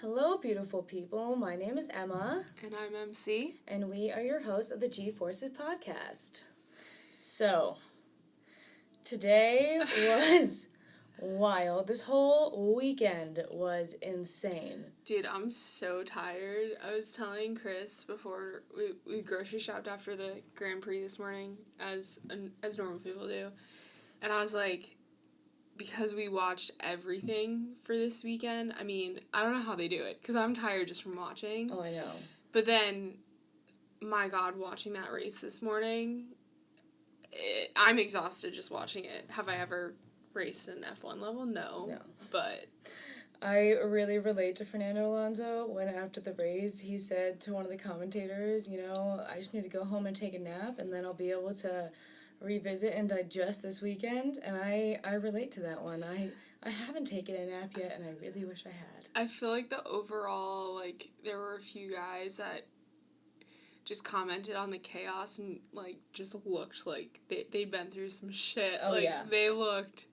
Hello, beautiful people. My name is Emma. And I'm MC. And we are your hosts of the G-Forces podcast. So, today was wild. This whole weekend was insane. Dude, I'm so tired. I was telling Chris before we grocery shopped after the Grand Prix this morning, as normal people do. And I was like, because we watched everything for this weekend, I mean, I don't know how they do it, because I'm tired just from watching. Oh, I know. But then, my God, watching that race this morning, I'm exhausted just watching it. Have I ever raced an F1 level? No. But I really relate to Fernando Alonso when after the race he said to one of the commentators, I just need to go home and take a nap and then I'll be able to revisit and digest this weekend. And I relate to that one. I haven't taken a nap yet and I really wish I had. I feel like the overall, there were a few guys that just commented on the chaos and, just looked like they'd been through some shit. Oh, yeah. They looked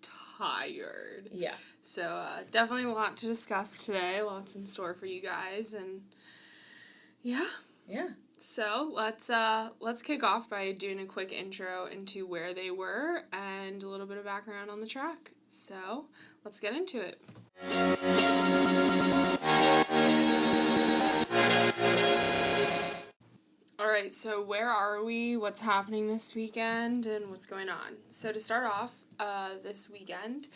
tired. Yeah. So, definitely a lot to discuss today. Lots in store for you guys. And, yeah. Yeah. So, let's kick off by doing a quick intro into where they were and a little bit of background on the track. So, let's get into it. Alright, so where are we, what's happening this weekend, and what's going on? So to start off, this weekend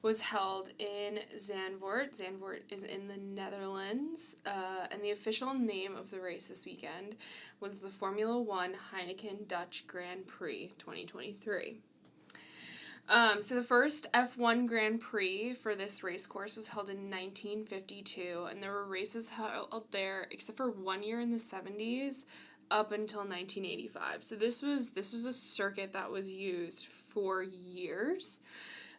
was held in Zandvoort. Zandvoort is in the Netherlands, and the official name of the race this weekend was the Formula 1 Heineken Dutch Grand Prix 2023. So the first F1 Grand Prix for this race course was held in 1952, and there were races held there, except for 1 year in the 70s, up until 1985. So this was a circuit that was used for years.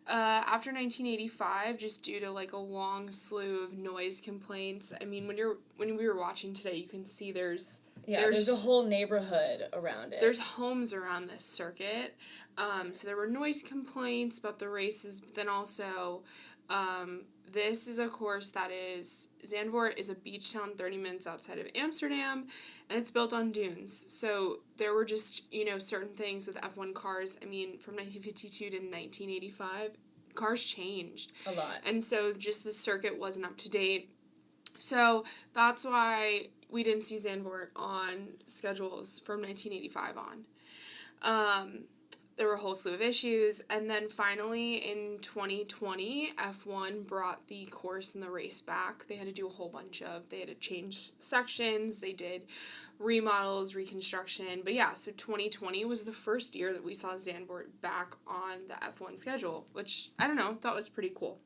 After 1985, just due to a long slew of noise complaints. I mean, when we were watching today, you can see there's a whole neighborhood around it. There's homes around this circuit. So there were noise complaints about the races, but then also this is a course that is, Zandvoort is a beach town 30 minutes outside of Amsterdam, and it's built on dunes. So there were just, certain things with F1 cars. I mean, from 1952 to 1985, cars changed. A lot. And so just the circuit wasn't up to date. So that's why we didn't see Zandvoort on schedules from 1985 on. There were a whole slew of issues, and then finally in 2020, F1 brought the course and the race back. They had to change sections, they did remodels, reconstruction, but yeah, so 2020 was the first year that we saw Zandvoort back on the F1 schedule, which, I don't know, thought was pretty cool.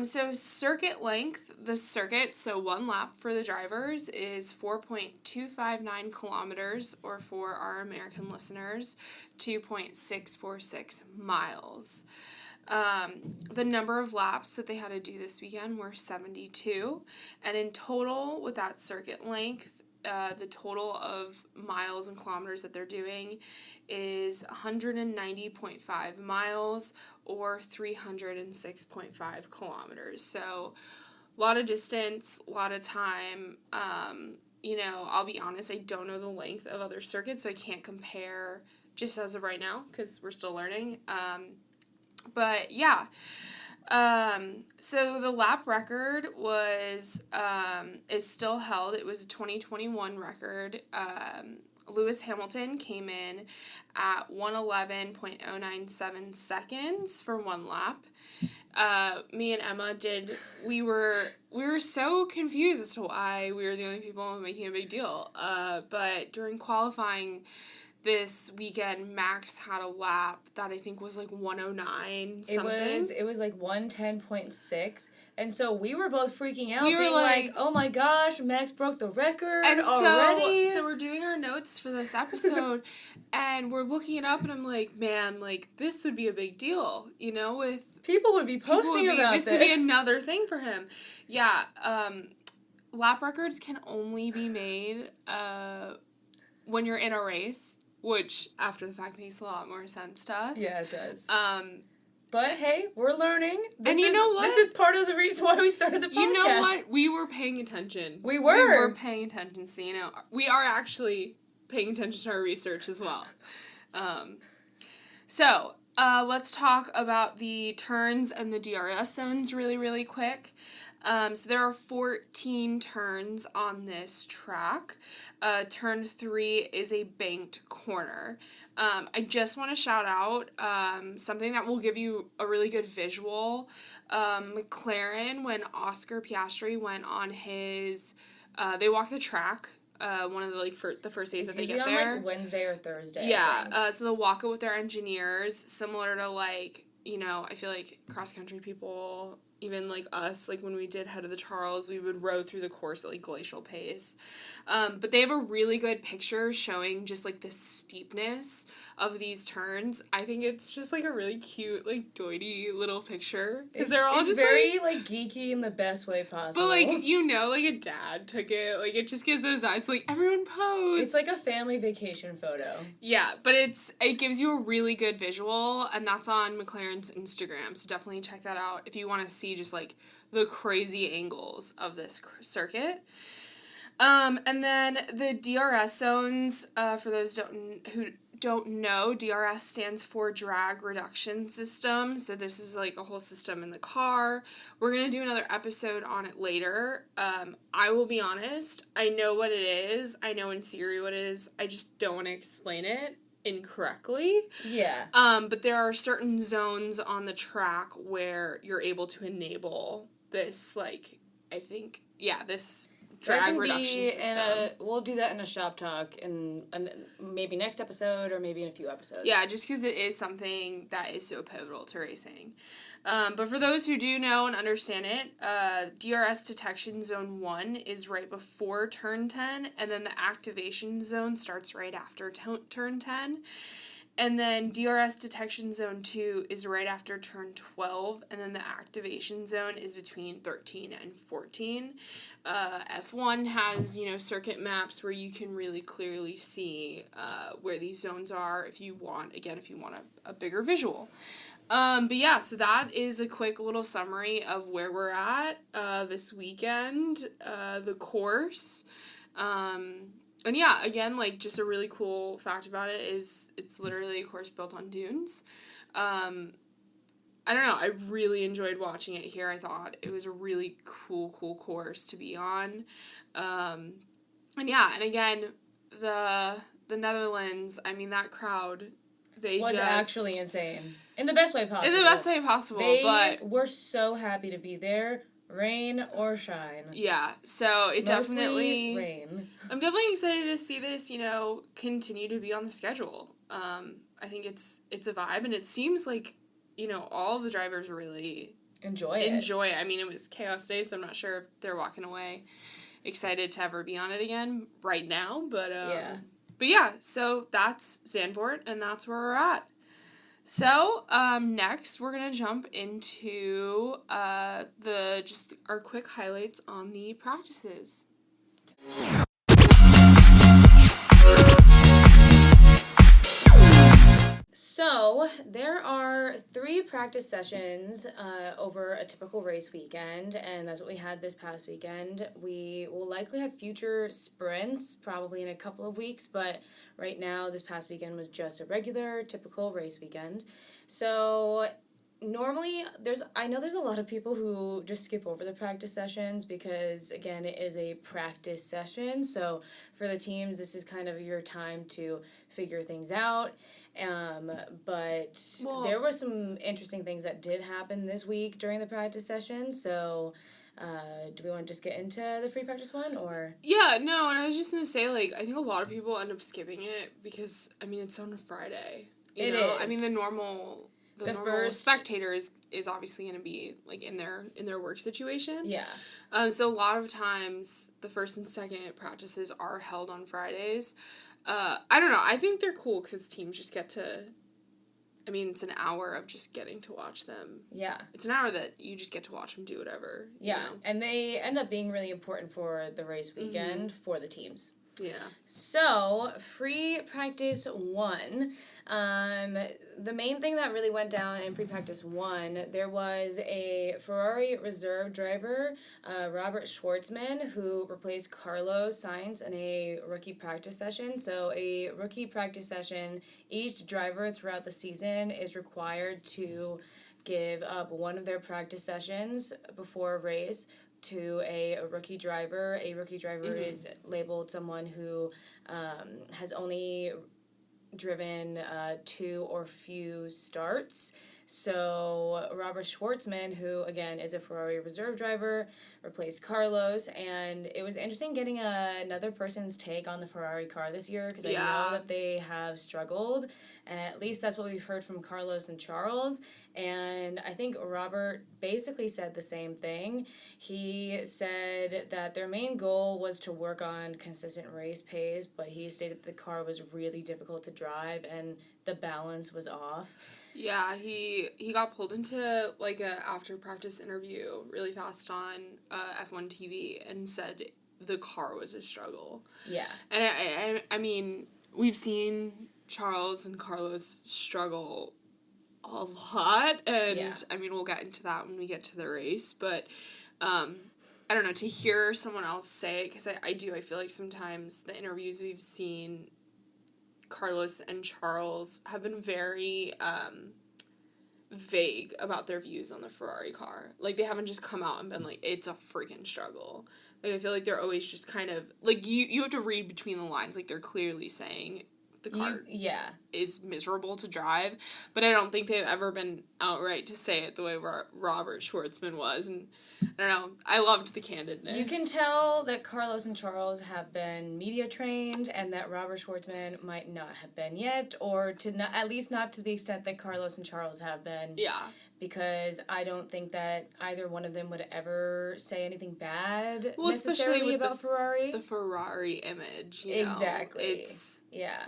So circuit length, so one lap for the drivers is 4.259 kilometers, or for our American listeners, 2.646 miles. The number of laps that they had to do this weekend were 72, and in total, with that circuit length, the total of miles and kilometers that they're doing is 190.5 miles, or 306.5 kilometers. So a lot of distance, a lot of time. I'll be honest, I don't know the length of other circuits, so I can't compare just as of right now because we're still learning. But yeah. So the lap record is still held. It was a 2021 record. Lewis Hamilton came in at 111.097 seconds for one lap. Me and Emma we were so confused as to why we were the only people making a big deal. But during qualifying this weekend, Max had a lap that I think was 109 something. It was 110.6. And so we were both freaking out, being oh my gosh, Max broke the record already. So we're doing our notes for this episode, and we're looking it up, and I'm like, man, this would be a big deal, with... People would be posting about this. This would be another thing for him. Yeah, lap records can only be made when you're in a race, which after the fact makes a lot more sense to us. Yeah, it does. Um, But hey, we're learning. And you know what? This is part of the reason why we started the podcast. You know what? We were paying attention. We were. We were paying attention, so we are actually paying attention to our research as well. So let's talk about the turns and the DRS zones really, really quick. So there are 14 turns on this track. Turn 3 is a banked corner. I just want to shout out something that will give you a really good visual. McLaren, when Oscar Piastri went on his, they walked the track. One of the the first days that they get there. On Wednesday or Thursday. Yeah. So they'll walk it with their engineers, similar to I feel like cross country people, even us, when we did Head of the Charles, we would row through the course at glacial pace. But they have a really good picture showing just the steepness of these turns. I think it's just a really cute, doity little picture. Because they're all just very geeky in the best way possible. But a dad took it. It just gives those eyes everyone pose. It's like a family vacation photo. Yeah, but it gives you a really good visual, and that's on McLaren's Instagram. So definitely check that out if you want to see just the crazy angles of this circuit. And then the DRS zones, for those who don't know, DRS stands for drag reduction system. So this is a whole system in the car. We're going to do another episode on it later. I will be honest, I know what it is. I know in theory what it is. I just don't want to explain it incorrectly. Yeah. But there are certain zones on the track where you're able to enable this, this drag reduction system. We'll do that in a shop talk in maybe next episode or maybe in a few episodes. Yeah, just because it is something that is so pivotal to racing. But for those who do know and understand it, DRS detection zone 1 is right before turn 10, and then the activation zone starts right after turn 10. And then DRS detection zone 2 is right after turn 12, and then the activation zone is between 13 and 14. F1 has, circuit maps where you can really clearly see where these zones are if you want a bigger visual. But yeah, so that is a quick little summary of where we're at this weekend, the course. And yeah, again, just a really cool fact about it is it's literally a course built on dunes. I don't know, I really enjoyed watching it here. I thought it was a really cool course to be on. And yeah, and again, the Netherlands, that crowd, they was actually insane. In the best way possible. In the best way possible, but we're so happy to be there. Rain or shine. Yeah, so it Mostly definitely... rain. I'm definitely excited to see this, continue to be on the schedule. I think it's a vibe, and it seems all of the drivers really... Enjoy it. It was Chaos Day, so I'm not sure if they're walking away excited to ever be on it again right now, but... yeah. But yeah, so that's Zandvoort, and that's where we're at. So, next we're going to jump into our quick highlights on the practices. So, there are 3 practice sessions over a typical race weekend, and that's what we had this past weekend. We will likely have future sprints, probably in a couple of weeks, but right now, this past weekend was just a regular, typical race weekend. So, normally, I know there's a lot of people who just skip over the practice sessions because, again, it is a practice session, so for the teams, this is kind of your time to figure things out. But there were some interesting things that did happen this week during the practice session, so do we want to just get into the free practice one, or? Yeah, no, and I was just going to say, I think a lot of people end up skipping it because, it's on a Friday. You know? Is. The normal spectator is obviously going to be, in their work situation. Yeah. So a lot of times, the first and second practices are held on Fridays. I don't know. I think they're cool because teams just get to... it's an hour of just getting to watch them. Yeah. It's an hour that you just get to watch them do whatever. Yeah, and they end up being really important for the race weekend for the teams. Yeah. So, free practice 1. The main thing that really went down in free practice 1, there was a Ferrari reserve driver, Robert Schwartzman, who replaced Carlos Sainz in a rookie practice session. So, a rookie practice session, each driver throughout the season is required to give up one of their practice sessions before a race to a rookie driver. A rookie driver is labeled someone who has only driven 2 or few starts. So Robert Schwartzman, who again is a Ferrari reserve driver, replaced Carlos, and it was interesting getting another person's take on the Ferrari car this year because I know that they have struggled. At least that's what we've heard from Carlos and Charles, and I think Robert basically said the same thing. He said that their main goal was to work on consistent race pace, but he stated the car was really difficult to drive and the balance was off. Yeah, he got pulled into like a after practice interview really fast on F1 TV and said the car was a struggle. Yeah. And I mean, we've seen Charles and Carlos struggle a lot, and I mean, we'll get into that when we get to the race, but I don't know, to hear someone else say it, because I feel like sometimes the interviews we've seen, Carlos and Charles have been very vague about their views on the Ferrari car. Like, they haven't just come out and been like, it's a freaking struggle. Like, I feel like they're always just kind of, like, you have to read between the lines. Like, they're clearly saying the car is miserable to drive, but I don't think they've ever been outright to say it the way Robert Schwartzman was, and I don't know, I loved the candidness. You can tell that Carlos and Charles have been media trained and that Robert Schwartzman might not have been yet, or at least not to the extent that Carlos and Charles have been. Yeah. Because I don't think that either one of them would ever say anything bad necessarily necessarily about Ferrari. The Ferrari image, you know? Exactly. Yeah.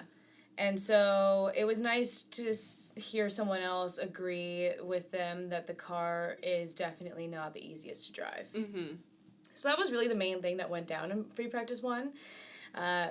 And so it was nice to hear someone else agree with them that the car is definitely not the easiest to drive. Mm-hmm. So that was really the main thing that went down in free practice 1.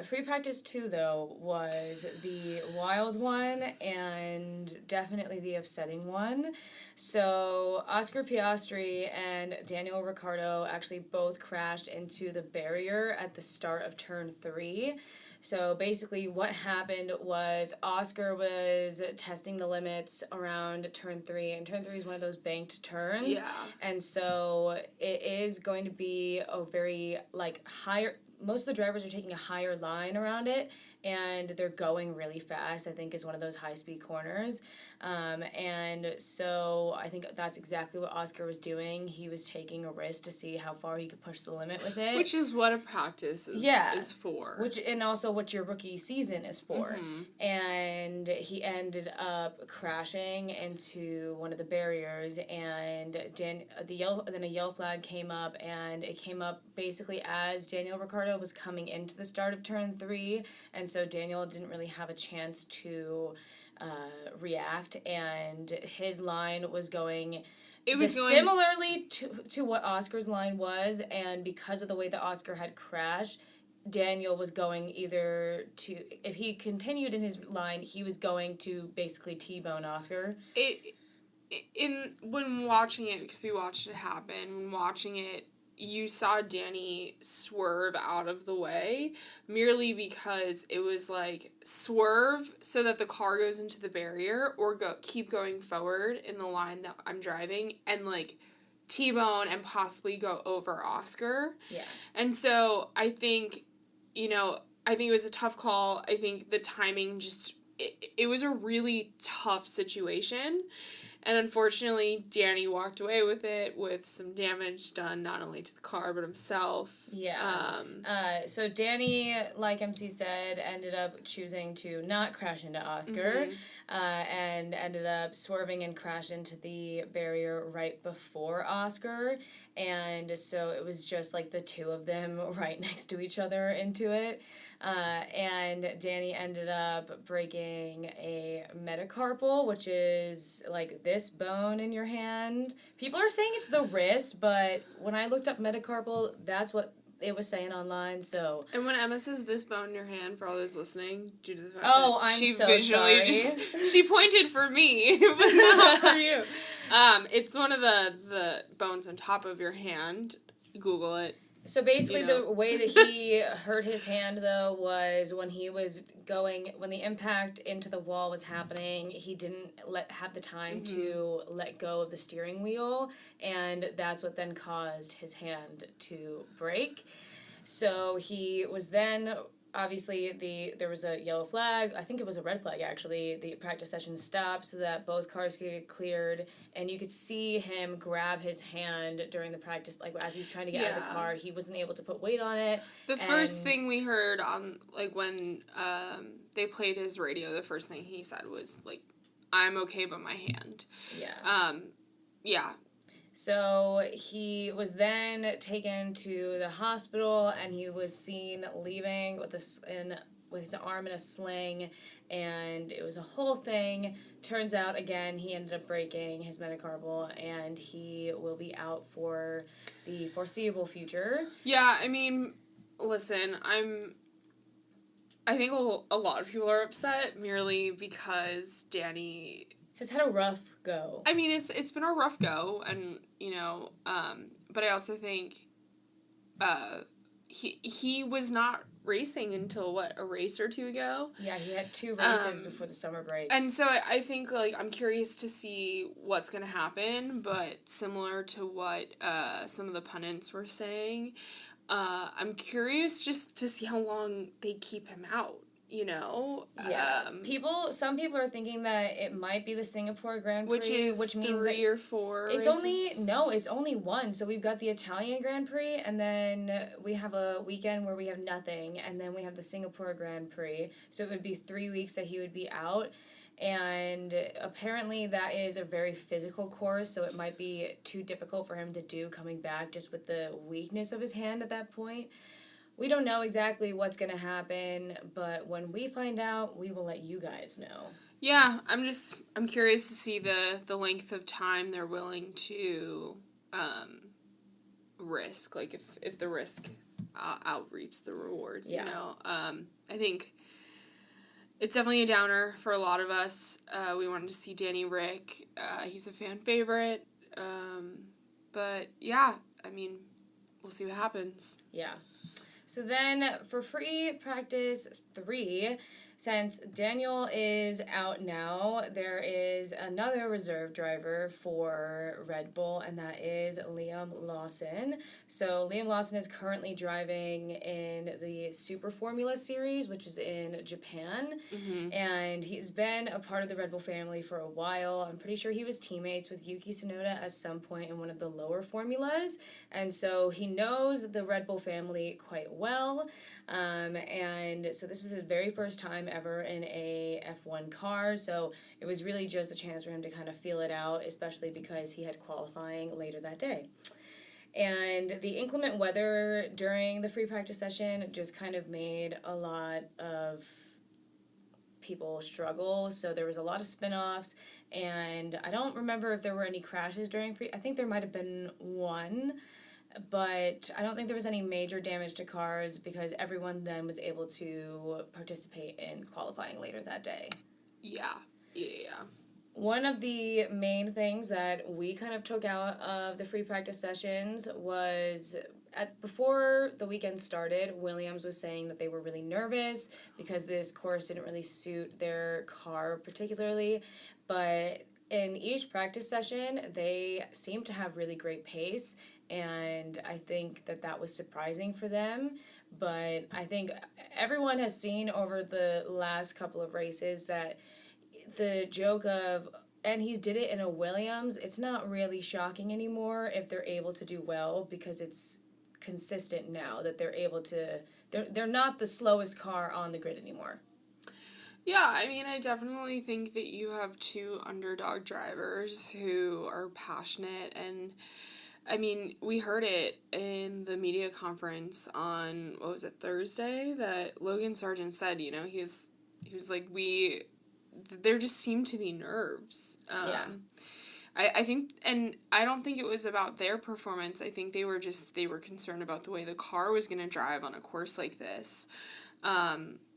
Free practice 2, though, was the wild one and definitely the upsetting one. So Oscar Piastri and Daniel Ricciardo actually both crashed into the barrier at the start of turn 3. So basically what happened was Oscar was testing the limits around turn 3, and turn 3 is one of those banked turns. Yeah. And so it is going to be a very, higher... Most of the drivers are taking a higher line around it, and they're going really fast, I think, is one of those high-speed corners. And so I think that's exactly what Oscar was doing. He was taking a risk to see how far he could push the limit with it. Which is what a practice is for. And also what your rookie season is for. Mm-hmm. And he ended up crashing into one of the barriers, and then a yellow flag came up, and it came up basically as Daniel Ricciardo was coming into the start of turn 3, and so Daniel didn't really have a chance to react, and his line was going similarly to what Oscar's line was, and because of the way that Oscar had crashed, Daniel was going if he continued in his line, he was going to basically T-bone Oscar. When watching it, because we watched it happen, when watching it, you saw Danny swerve out of the way merely because it was like swerve so that the car goes into the barrier, or keep going forward in the line that I'm driving and like T-bone and possibly go over Oscar. Yeah. And so I think, I think it was a tough call. I think the timing it was a really tough situation. And unfortunately, Danny walked away with it with some damage done not only to the car but himself. Yeah. So Danny, like MC said, ended up choosing to not crash into Oscar, and ended up swerving and crashed into the barrier right before Oscar. And so it was just like the two of them right next to each other into it. And Danny ended up breaking a metacarpal, which is like this bone in your hand. People are saying it's the wrist, but when I looked up metacarpal, that's what it was saying online, so... And when Emma says this bone in your hand, for all those listening, due to the fact Oh, that I'm she so visually sorry. she pointed for me, but not for you. It's one of the bones on top of your hand. Google it. So basically, You know. the way that he hurt his hand, though, was when he was when the impact into the wall was happening, he didn't have the time to let go of the steering wheel, and that's what then caused his hand to break. So he was then, obviously, there was a yellow flag. I think it was a red flag, actually. The practice session stopped so that both cars could get cleared, and you could see him grab his hand during the practice, like, as he's trying to get out of the car. He wasn't able to put weight on it. The first thing we heard on, like, when they played his radio, the first thing he said was, like, I'm okay, but my hand. Yeah. Yeah. So he was then taken to the hospital, and he was seen leaving with his arm in a sling, and it was a whole thing. Turns out, again, he ended up breaking his metacarpal, and he will be out for the foreseeable future. Yeah, I mean, listen, I think a lot of people are upset merely because Danny has had a rough go. I mean, it's been a rough go, and but I also think he was not racing until a race or two ago. Yeah, he had 2 races before the summer break. And so I think, like, I'm curious to see what's gonna happen, but similar to what some of the pundits were saying, I'm curious just to see how long they keep him out. You know, yeah. Some people are thinking that it might be the Singapore Grand Prix, which means 3 or 4. It's only 1. So we've got the Italian Grand Prix, and then we have a weekend where we have nothing, and then we have the Singapore Grand Prix. So it would be 3 weeks that he would be out, and apparently that is a very physical course, so it might be too difficult for him to do coming back just with the weakness of his hand at that point. We don't know exactly what's going to happen, but when we find out, we will let you guys know. Yeah, I'm curious to see the length of time they're willing to risk, like if the risk outreaps the rewards, you know. I think it's definitely a downer for a lot of us. We wanted to see Danny Rick. He's a fan favorite. But yeah, I mean, we'll see what happens. Yeah. So then, for free practice 3, since Daniel is out now, there is another reserve driver for Red Bull, and that is Liam Lawson. So Liam Lawson is currently driving in the Super Formula Series, which is in Japan, and he's been a part of the Red Bull family for a while. I'm pretty sure he was teammates with Yuki Tsunoda at some point in one of the lower formulas, and so he knows the Red Bull family quite well, and so this was his very first time ever in a F1 car, so it was really just a chance for him to kind of feel it out, especially because he had qualifying later that day. And the inclement weather during the free practice session just kind of made a lot of people struggle, so there was a lot of spin-offs, and I don't remember if there were any crashes during free. I think there might have been one, but I don't think there was any major damage to cars because everyone then was able to participate in qualifying later that day. Yeah. One of the main things that we kind of took out of the free practice sessions was before the weekend started, Williams was saying that they were really nervous because this course didn't really suit their car particularly, but in each practice session, they seemed to have really great pace, and I think that was surprising for them. But I think everyone has seen over the last couple of races that the joke of, and he did it in a Williams, it's not really shocking anymore if they're able to do well because it's consistent now that they're able to, they're not the slowest car on the grid anymore. Yeah, I mean, I definitely think that you have 2 underdog drivers who are passionate, and I mean, we heard it in the media conference on, what was it, Thursday, that Logan Sargent said, you know, he was like, there just seemed to be nerves. Yeah. I think, and I don't think it was about their performance. I think they were concerned about the way the car was going to drive on a course like this.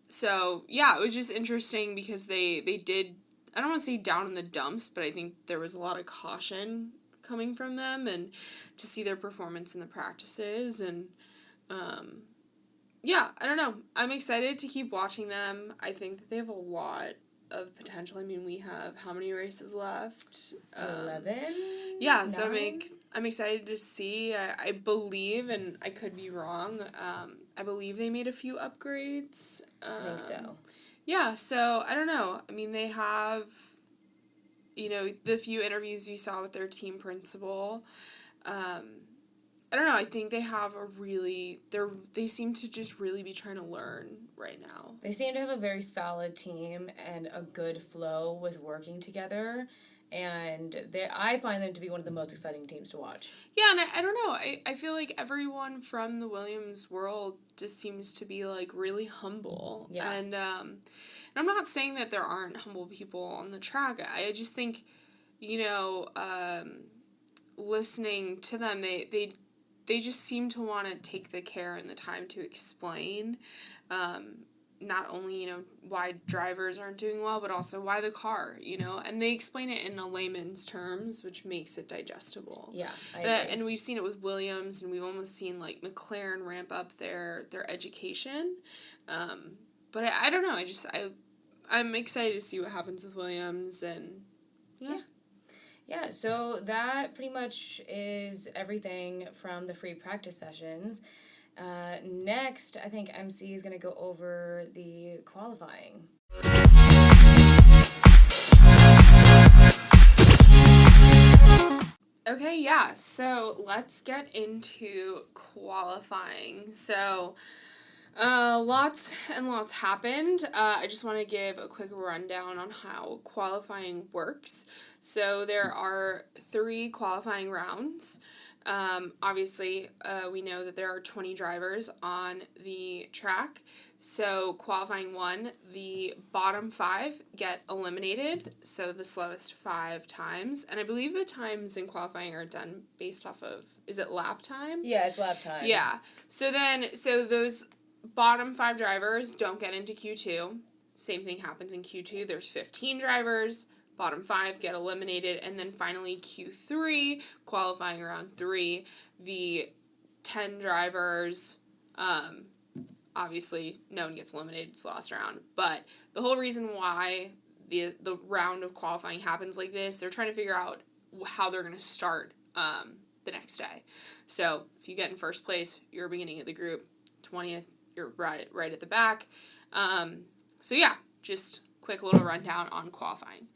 So, yeah, it was just interesting because they did, I don't want to say down in the dumps, but I think there was a lot of caution coming from them, and to see their performance in the practices, and yeah, I don't know. I'm excited to keep watching them. I think that they have a lot of potential. I mean, we have how many races left? 11? Yeah, so 9? I'm excited to see. I believe, and I could be wrong, I believe they made a few upgrades. I think so. Yeah, so I don't know. I mean, they have, the few interviews we saw with their team principal. I don't know, I think they have they seem to just really be trying to learn right now. They seem to have a very solid team and a good flow with working together, and I find them to be one of the most exciting teams to watch. Yeah, and I don't know, I feel like everyone from the Williams world just seems to be, like, really humble. Yeah. And I'm not saying that there aren't humble people on the track. I just think, listening to them, they just seem to want to take the care and the time to explain not only, why drivers aren't doing well, but also why the car, and they explain it in a layman's terms, which makes it digestible. Yeah, I agree. And we've seen it with Williams, and we've almost seen, like, McLaren ramp up their education. But I don't know, I'm excited to see what happens with Williams, and yeah. Yeah, so that pretty much is everything from the free practice sessions. Next, I think MC is going to go over the qualifying. Okay, yeah, so let's get into qualifying. So, lots and lots happened. I just want to give a quick rundown on how qualifying works. So there are 3 qualifying rounds. Obviously, we know that there are 20 drivers on the track. So qualifying 1, the bottom 5 get eliminated, so the slowest 5 times. And I believe the times in qualifying are done based off of, is it lap time? Yeah, it's lap time. Yeah. So those bottom 5 drivers don't get into Q2. Same thing happens in Q2. There's 15 drivers. Bottom 5 get eliminated. And then finally Q3, qualifying round 3, the 10 drivers, obviously no one gets eliminated. It's the last round. But the whole reason why the round of qualifying happens like this, they're trying to figure out how they're going to start the next day. So if you get in first place, you're beginning of the group. 20th, you're right at the back. So yeah, just quick little rundown on qualifying.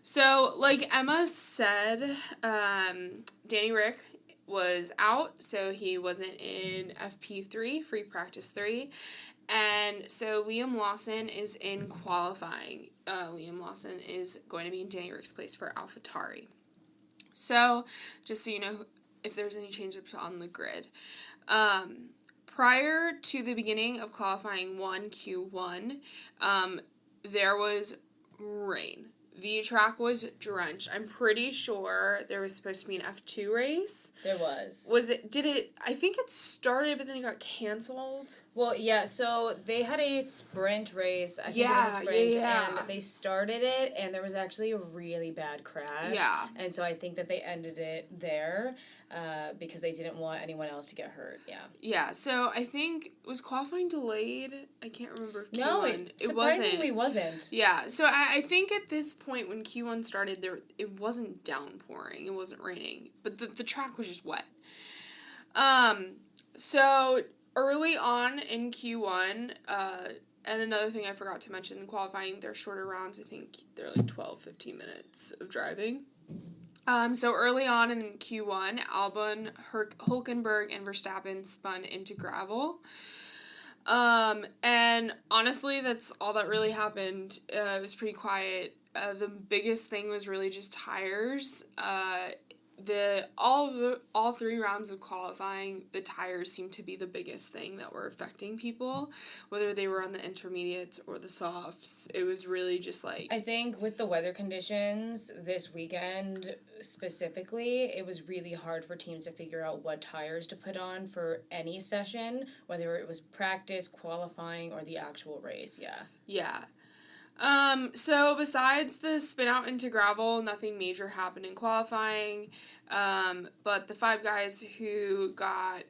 So like Emma said, Danny Rick was out, so he wasn't in FP3, free practice 3. And so Liam Lawson is in qualifying. Liam Lawson is going to be in Danny Rick's place for AlphaTauri. So just so you know if there's any change-ups on the grid. Prior to the beginning of qualifying 1 Q1, there was rain. The track was drenched. I'm pretty sure there was supposed to be an F2 race. There was. I think it started, but then it got canceled. Well, yeah, so they had a sprint race. I think it was a sprint, and they started it, and there was actually a really bad crash. Yeah. And so I think that they ended it there because they didn't want anyone else to get hurt, yeah. Yeah, so I think, was qualifying delayed? I can't remember if Q1... No, it surprisingly wasn't. Yeah, so I think at this point when Q1 started, it wasn't downpouring, it wasn't raining, but the track was just wet. So early on in Q1, and another thing I forgot to mention in qualifying, they're shorter rounds. I think they're like 12, 15 minutes of driving. So early on in Q1, Albon, Hülkenberg, and Verstappen spun into gravel. And honestly, that's all that really happened. It was pretty quiet. The biggest thing was really just tires. all 3 rounds of qualifying, the tires seemed to be the biggest thing that were affecting people, whether they were on the intermediates or the softs. It was really just like, I think with the weather conditions this weekend specifically, it was really hard for teams to figure out what tires to put on for any session, whether it was practice, qualifying, or the actual race. yeah. So besides the spin out into gravel, nothing major happened in qualifying. But the 5 guys who got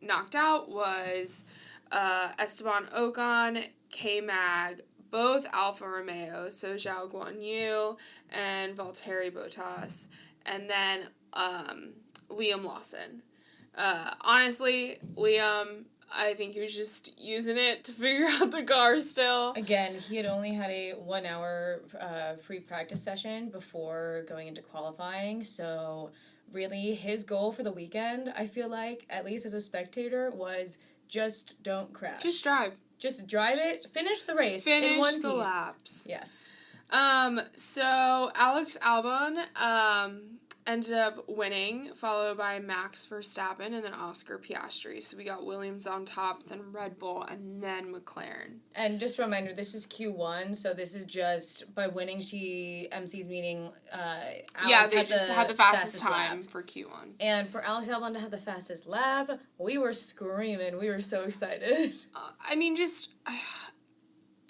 knocked out was Esteban Ocon, K-Mag, both Alfa Romeo, so Zhao Guanyu and Valtteri Bottas, and then Liam Lawson. Honestly, Liam, I think he was just using it to figure out the car still. Again, he had only had a 1 hour free practice session before going into qualifying, so really his goal for the weekend, I feel like, at least as a spectator, was just don't crash. Just drive. Just drive it, finish the race Finish in one the piece. laps. Yes. So Alex Albon ended up winning, followed by Max Verstappen and then Oscar Piastri. So we got Williams on top, then Red Bull, and then McLaren. And just a reminder, this is Q1, so this is just by winning she MC's meeting. Alex they just had the fastest time lap. for Q1. And for Alex Albon to have the fastest lap, we were screaming. We were so excited.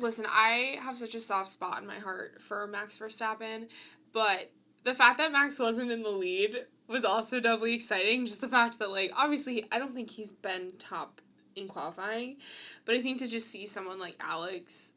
Listen, I have such a soft spot in my heart for Max Verstappen, but the fact that Max wasn't in the lead was also doubly exciting. Just the fact that, like, obviously, I don't think he's been top in qualifying, but I think to just see someone like Alex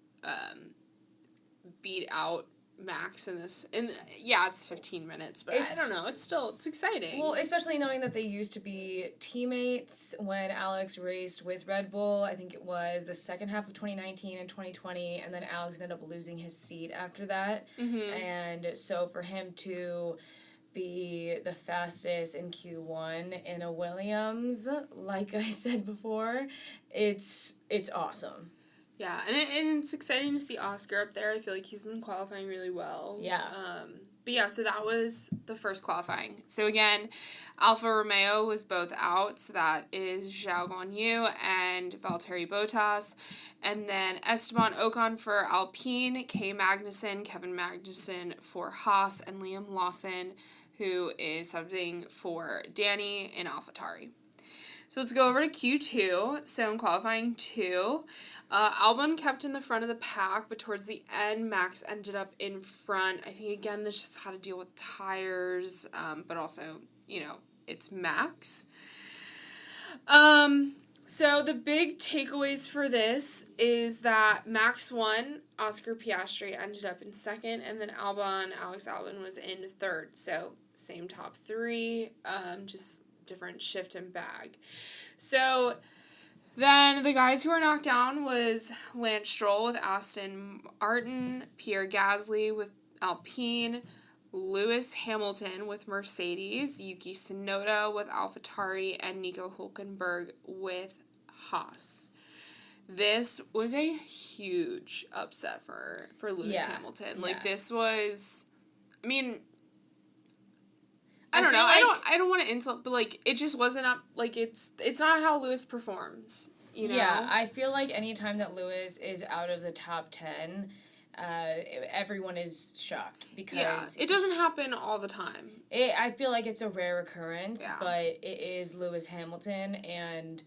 beat out Max in this, and yeah, it's 15 minutes, but I don't know, it's exciting. Well, especially knowing that they used to be teammates when Alex raced with Red Bull. I think it was the second half of 2019 and 2020, and then Alex ended up losing his seat after that. Mm-hmm. And so for him to be the fastest in Q1 in a Williams, like I said before, it's awesome. Yeah, and it's exciting to see Oscar up there. I feel like he's been qualifying really well. Yeah. But yeah, so that was the first qualifying. So again, Alfa Romeo was both out. So that is Zhao Guanyu and Valtteri Bottas. And then Esteban Ocon for Alpine, Kevin Magnussen for Haas, and Liam Lawson, who is subbing for Danny in AlphaTauri. So let's go over to Q2. So in qualifying 2, Albon kept in the front of the pack, but towards the end, Max ended up in front. I think, again, this just had to deal with tires, but also, it's Max. So the big takeaways for this is that Max won, Oscar Piastri ended up in second, and then Alex Albon was in third. So same top 3, just different shift and bag. So then the guys who were knocked down was Lance Stroll with Aston Martin, Pierre Gasly with Alpine, Lewis Hamilton with Mercedes, Yuki Tsunoda with AlphaTauri, and Nico Hülkenberg with Haas. This was a huge upset for Lewis Hamilton. Like, this was, I don't know. I don't want to insult, but like it just wasn't up. Like it's not how Lewis performs. Yeah, I feel like anytime that Lewis is out of the top 10, everyone is shocked because it doesn't happen all the time. I feel like it's a rare occurrence, but it is Lewis Hamilton, and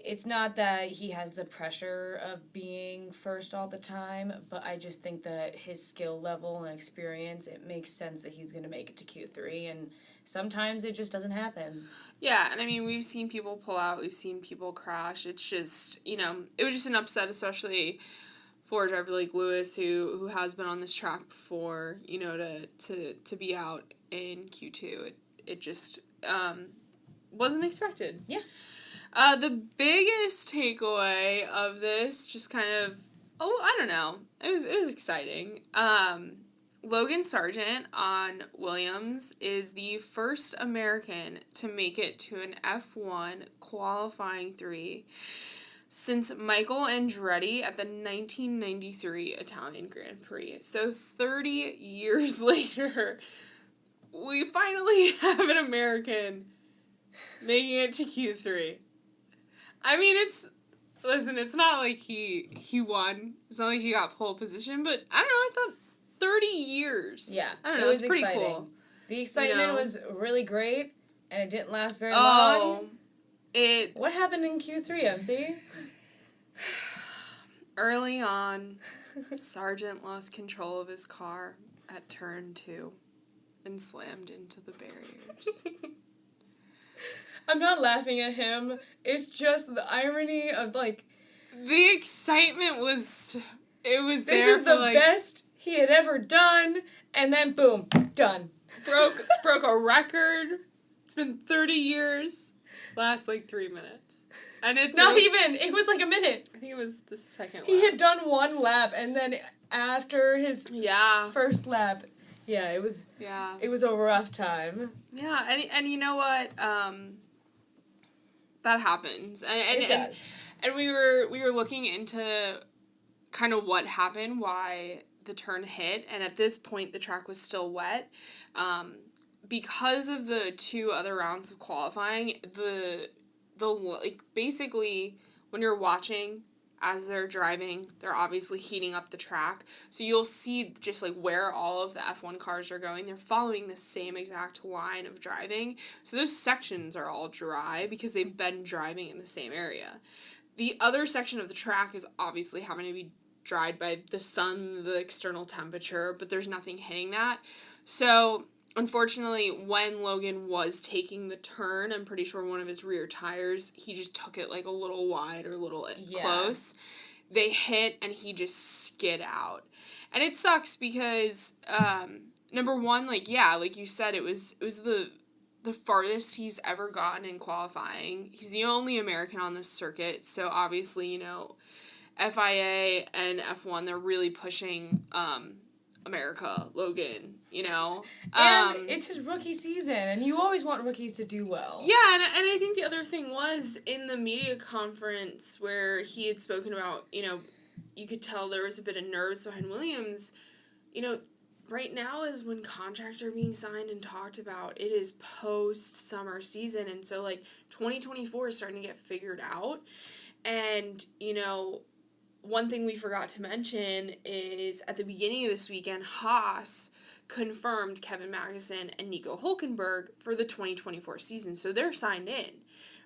it's not that he has the pressure of being first all the time, but I just think that his skill level and experience, it makes sense that he's going to make it to Q3, and sometimes it just doesn't happen. Yeah, and we've seen people pull out, we've seen people crash. It's just, it was just an upset, especially for a driver like Lewis who has been on this track before, to be out in Q2. It just wasn't expected. Yeah. The biggest takeaway of this, just kind of, I don't know, it was exciting. Logan Sargent on Williams is the first American to make it to an F1 qualifying 3 since Michael Andretti at the 1993 Italian Grand Prix. So 30 years later, we finally have an American making it to Q3. I mean, it's not like he won. It's not like he got pole position, but I don't know, I thought 30 years. Yeah. I don't know, it's pretty exciting. cool. The excitement was really great, and it didn't last very long. What happened in Q3, MC? Early on, Sargent lost control of his car at turn 2 and slammed into the barriers. I'm not laughing at him. It's just the irony of, like... The excitement was... It was this there is the like, best he had ever done, and then boom, done. Broke a record. It's been 30 years. Last, 3 minutes. And it's... Not even. It was, a minute. I think it was the second lap. He had done one lap, and then after his first lap... Yeah, it was... Yeah. It was a rough time. Yeah, and you know what? That happens. And it does. And we were looking into kind of what happened, why the turn hit, and at this point the track was still wet. Because of the 2 other rounds of qualifying, basically when you're watching as they're driving, they're obviously heating up the track. So you'll see just where all of the F1 cars are going. They're following the same exact line of driving. So those sections are all dry because they've been driving in the same area. The other section of the track is obviously having to be dried by the sun, the external temperature, but there's nothing hitting that. So unfortunately, when Logan was taking the turn, I'm pretty sure one of his rear tires, he just took it a little wide or a little close. They hit and he just skid out. And it sucks because, number one, like you said, it was the farthest he's ever gotten in qualifying. He's the only American on this circuit, so obviously, FIA and F1, they're really pushing America, Logan, And it's his rookie season, and you always want rookies to do well. Yeah, and I think the other thing was, in the media conference where he had spoken about, you could tell there was a bit of nerves behind Williams, right now is when contracts are being signed and talked about. It is post-summer season, and so, 2024 is starting to get figured out, and, one thing we forgot to mention is at the beginning of this weekend, Haas confirmed Kevin Magnussen and Nico Hülkenberg for the 2024 season. So they're signed in.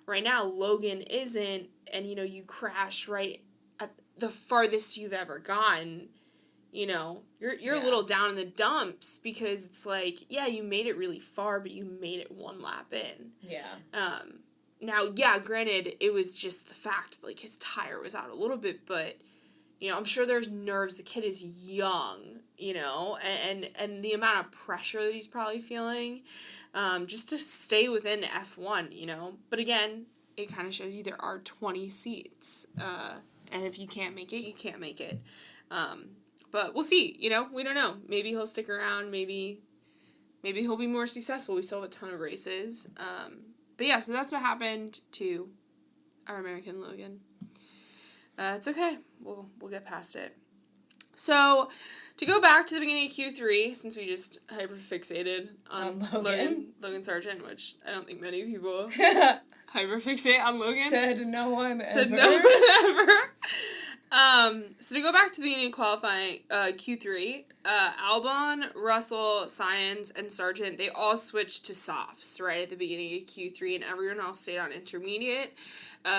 Right now, Logan isn't, and, you crash right at the farthest you've ever gotten. You're a little down in the dumps because it's you made it really far, but you made it one lap in. Yeah. Now, granted, it was just the fact, his tire was out a little bit, but, I'm sure there's nerves. The kid is young, and the amount of pressure that he's probably feeling, just to stay within F1, But again, it kind of shows you there are 20 seats, and if you can't make it, you can't make it. But we'll see, we don't know. Maybe he'll stick around, maybe he'll be more successful. We still have a ton of races, But yeah, so that's what happened to our American Logan. It's okay. We'll get past it. So, to go back to the beginning of Q3, since we just hyperfixated on Logan Sargent, which I don't think many people hyperfixate on Logan. Said no one ever. So to go back to the beginning of qualifying, Q3, Albon, Russell, Sainz, and Sargent, they all switched to softs right at the beginning of Q3, and everyone else stayed on intermediate.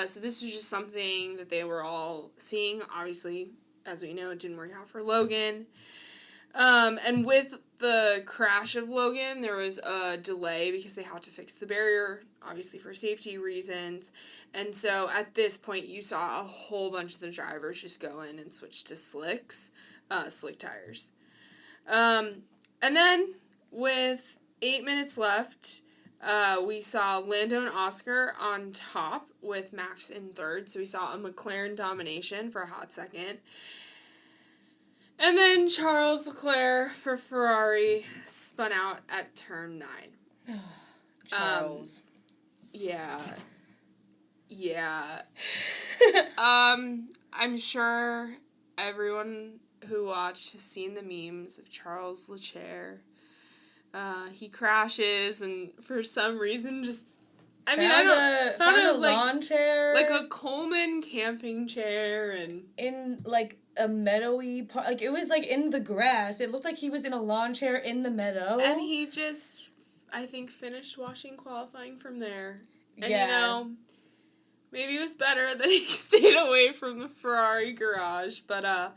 So this was just something that they were all seeing. Obviously, as we know, it didn't work out for Logan. And with the crash of Logan, there was a delay because they had to fix the barrier, obviously for safety reasons. And so at this point, you saw a whole bunch of the drivers just go in and switch to slick tires. And then with 8 minutes left, we saw Lando and Oscar on top with Max in third. So we saw a McLaren domination for a hot second. And then Charles Leclerc for Ferrari spun out at turn 9. Charles. Yeah. I'm sure everyone who watched has seen the memes of Charles Leclerc He crashes and for some reason just... I mean, found a lawn chair. Like a Coleman camping chair and... In, like, a meadowy part. Like, it was, like, in the grass. It looked like he was in a lawn chair in the meadow. And he just, I think, finished watching qualifying from there. And, maybe it was better that he stayed away from the Ferrari garage, but, I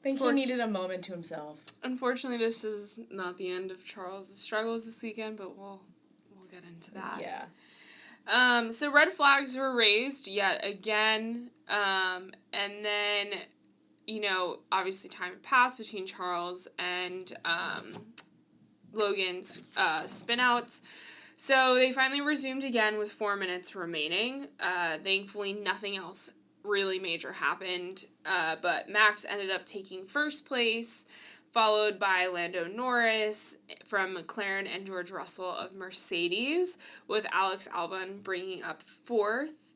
think he needed a moment to himself. Unfortunately, this is not the end of Charles' struggles this weekend, but we'll get into that. Yeah. So red flags were raised yet again, and then, obviously time had passed between Charles and Logan's spin-outs. So they finally resumed again with 4 minutes remaining. Thankfully, nothing else really major happened, but Max ended up taking first place, followed by Lando Norris from McLaren and George Russell of Mercedes, with Alex Albon bringing up fourth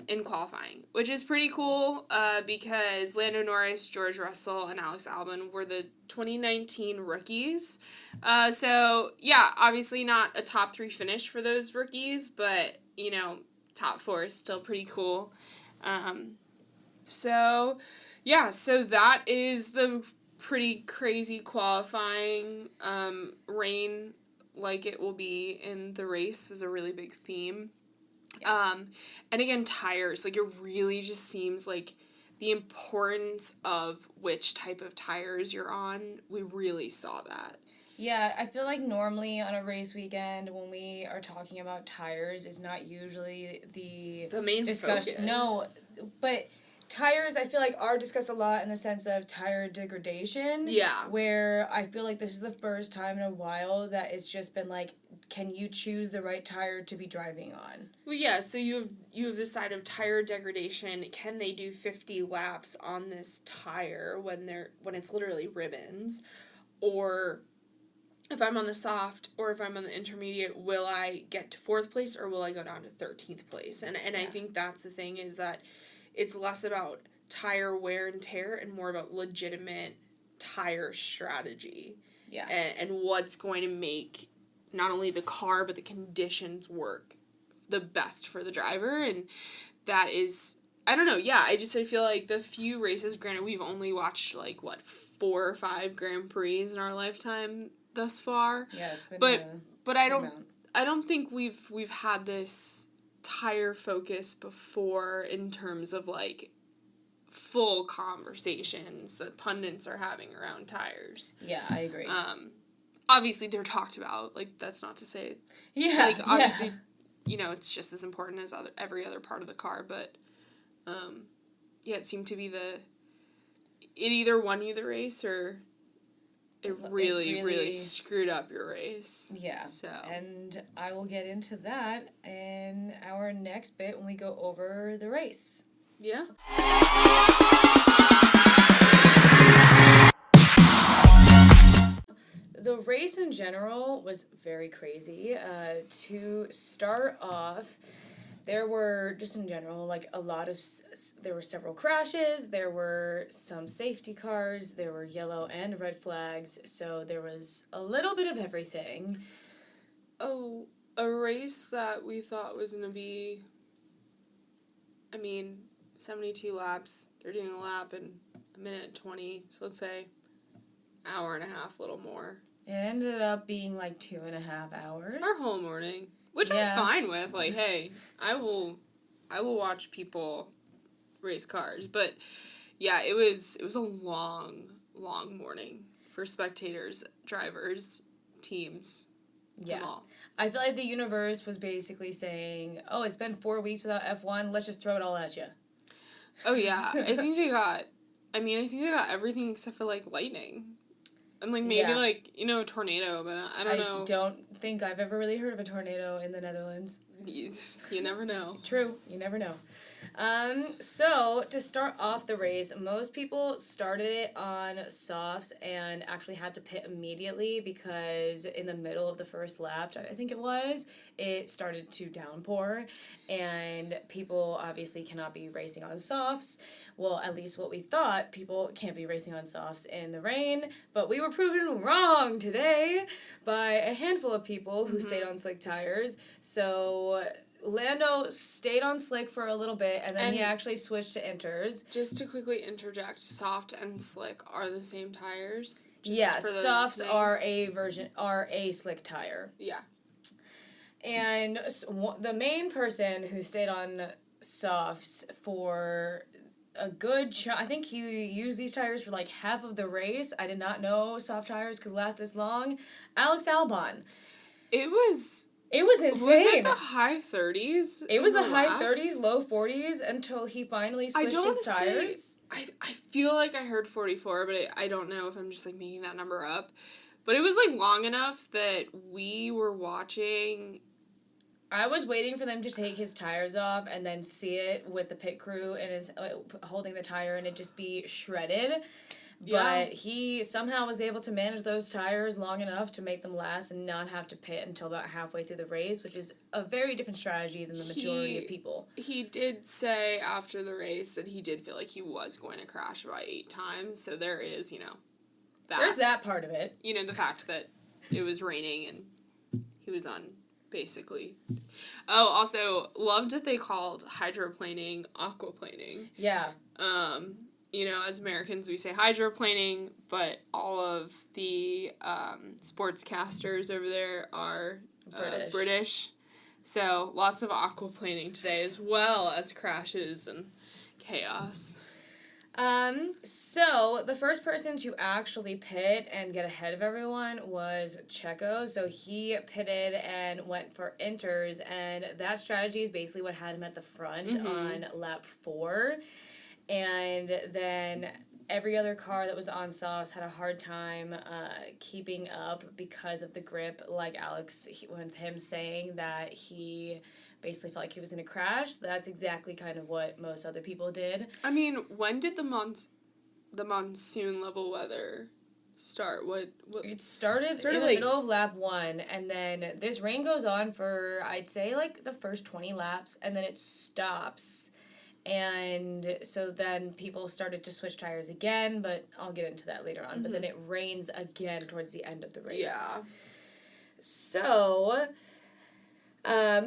in qualifying, which is pretty cool because Lando Norris, George Russell, and Alex Albon were the 2019 rookies. So, yeah, obviously not a top 3 finish for those rookies, but, top 4 is still pretty cool. So that is the pretty crazy qualifying. Rain, like it will be in the race, was a really big theme. And again, tires, like it really just seems like the importance of which type of tires you're on, we really saw that. Yeah, I feel like normally on a race weekend when we are talking about tires is not usually the main discussion. focus. No, but tires I feel like are discussed a lot in the sense of tire degradation. Yeah. Where I feel like this is the first time in a while that it's just been like, can you choose the right tire to be driving on? Well, yeah, so you have the side of tire degradation. Can they do 50 laps on this tire when it's literally ribbons? Or if I'm on the soft or if I'm on the intermediate, will I get to 4th place or will I go down to 13th place? And I think that's the thing, is that it's less about tire wear and tear and more about legitimate tire strategy. Yeah. And what's going to make not only the car but the conditions work the best for the driver. And that is, I don't know, yeah, I feel like the few races, granted we've only watched 4 or 5 Grand Prix in our lifetime thus far. Yeah, it's been but I don't think we've had this tire focus before in terms of full conversations that pundits are having around tires. Yeah, I agree. Obviously they're talked about, that's not to say, obviously, it's just as important as every other part of the car, but, it seemed to be it either won you the race or it really screwed up your race. Yeah. So. And I will get into that in our next bit when we go over the race. Yeah. The race in general was very crazy. To start off, there were, just in general, there were several crashes, there were some safety cars, there were yellow and red flags, so there was a little bit of everything. Oh, a race that we thought was going to be, 72 laps. They're doing a lap in a minute and 20, so let's say hour and a half, a little more. It ended up being 2.5 hours. Our whole morning. Which I'm fine with. Hey, I will watch people race cars. But yeah, it was a long, long morning for spectators, drivers, teams. Yeah. Them all. I feel like the universe was basically saying, oh, it's been 4 weeks without F1, let's just throw it all at you. Oh yeah. I think they got everything except for lightning. And maybe a tornado, but I don't know. I don't think I've ever really heard of a tornado in the Netherlands. You never know. True, you never know. So to start off the race, most people started it on softs and actually had to pit immediately because in the middle of the first lap, I think it started to downpour, and people obviously cannot be racing on softs. Well, at least what we thought, people can't be racing on softs in the rain, but we were proven wrong today by a handful of people who stayed on slick tires. So Lando stayed on slick for a little bit, and then he actually switched to inters. Just to quickly interject, soft and slick are the same tires. Yeah, softs are a slick tire. Yeah. And the main person who stayed on softs for a good I think he used these tires for like half of the race. I did not know soft tires could last this long. Alex Albon. It was insane. Was it the high 30s? It was the high 30s, low 40s until he finally switched his tires. I feel like I heard 44, but I don't know if I'm just like making that number up. But it was like long enough that we were watching. I was waiting for them to take his tires off and then see it with the pit crew and his holding the tire and it just be shredded. But he somehow was able to manage those tires long enough to make them last and not have to pit until about halfway through the race, which is a very different strategy than the majority of people. He did say after the race that he did feel like he was going to crash about 8 times, so there is, that. There's that part of it. The fact that it was raining and he was on, basically. Oh, also, loved that they called hydroplaning aquaplaning. Yeah. As Americans, we say hydroplaning, but all of the sportscasters over there are British. So, lots of aquaplaning today, as well as crashes and chaos. So, the first person to actually pit and get ahead of everyone was Checo. So, he pitted and went for inters, and that strategy is basically what had him at the front on lap 4. And then every other car that was on softs had a hard time keeping up because of the grip, like Alex, with him saying that he basically felt like he was going to crash. That's exactly kind of what most other people did. I mean, when did the monsoon level weather start? What It started in the middle of lap 1, and then this rain goes on for, I'd say, like the first 20 laps, and then it stops. And so then people started to switch tires again, but I'll get into that later on. But then it rains again towards the end of the race. Yeah. So, at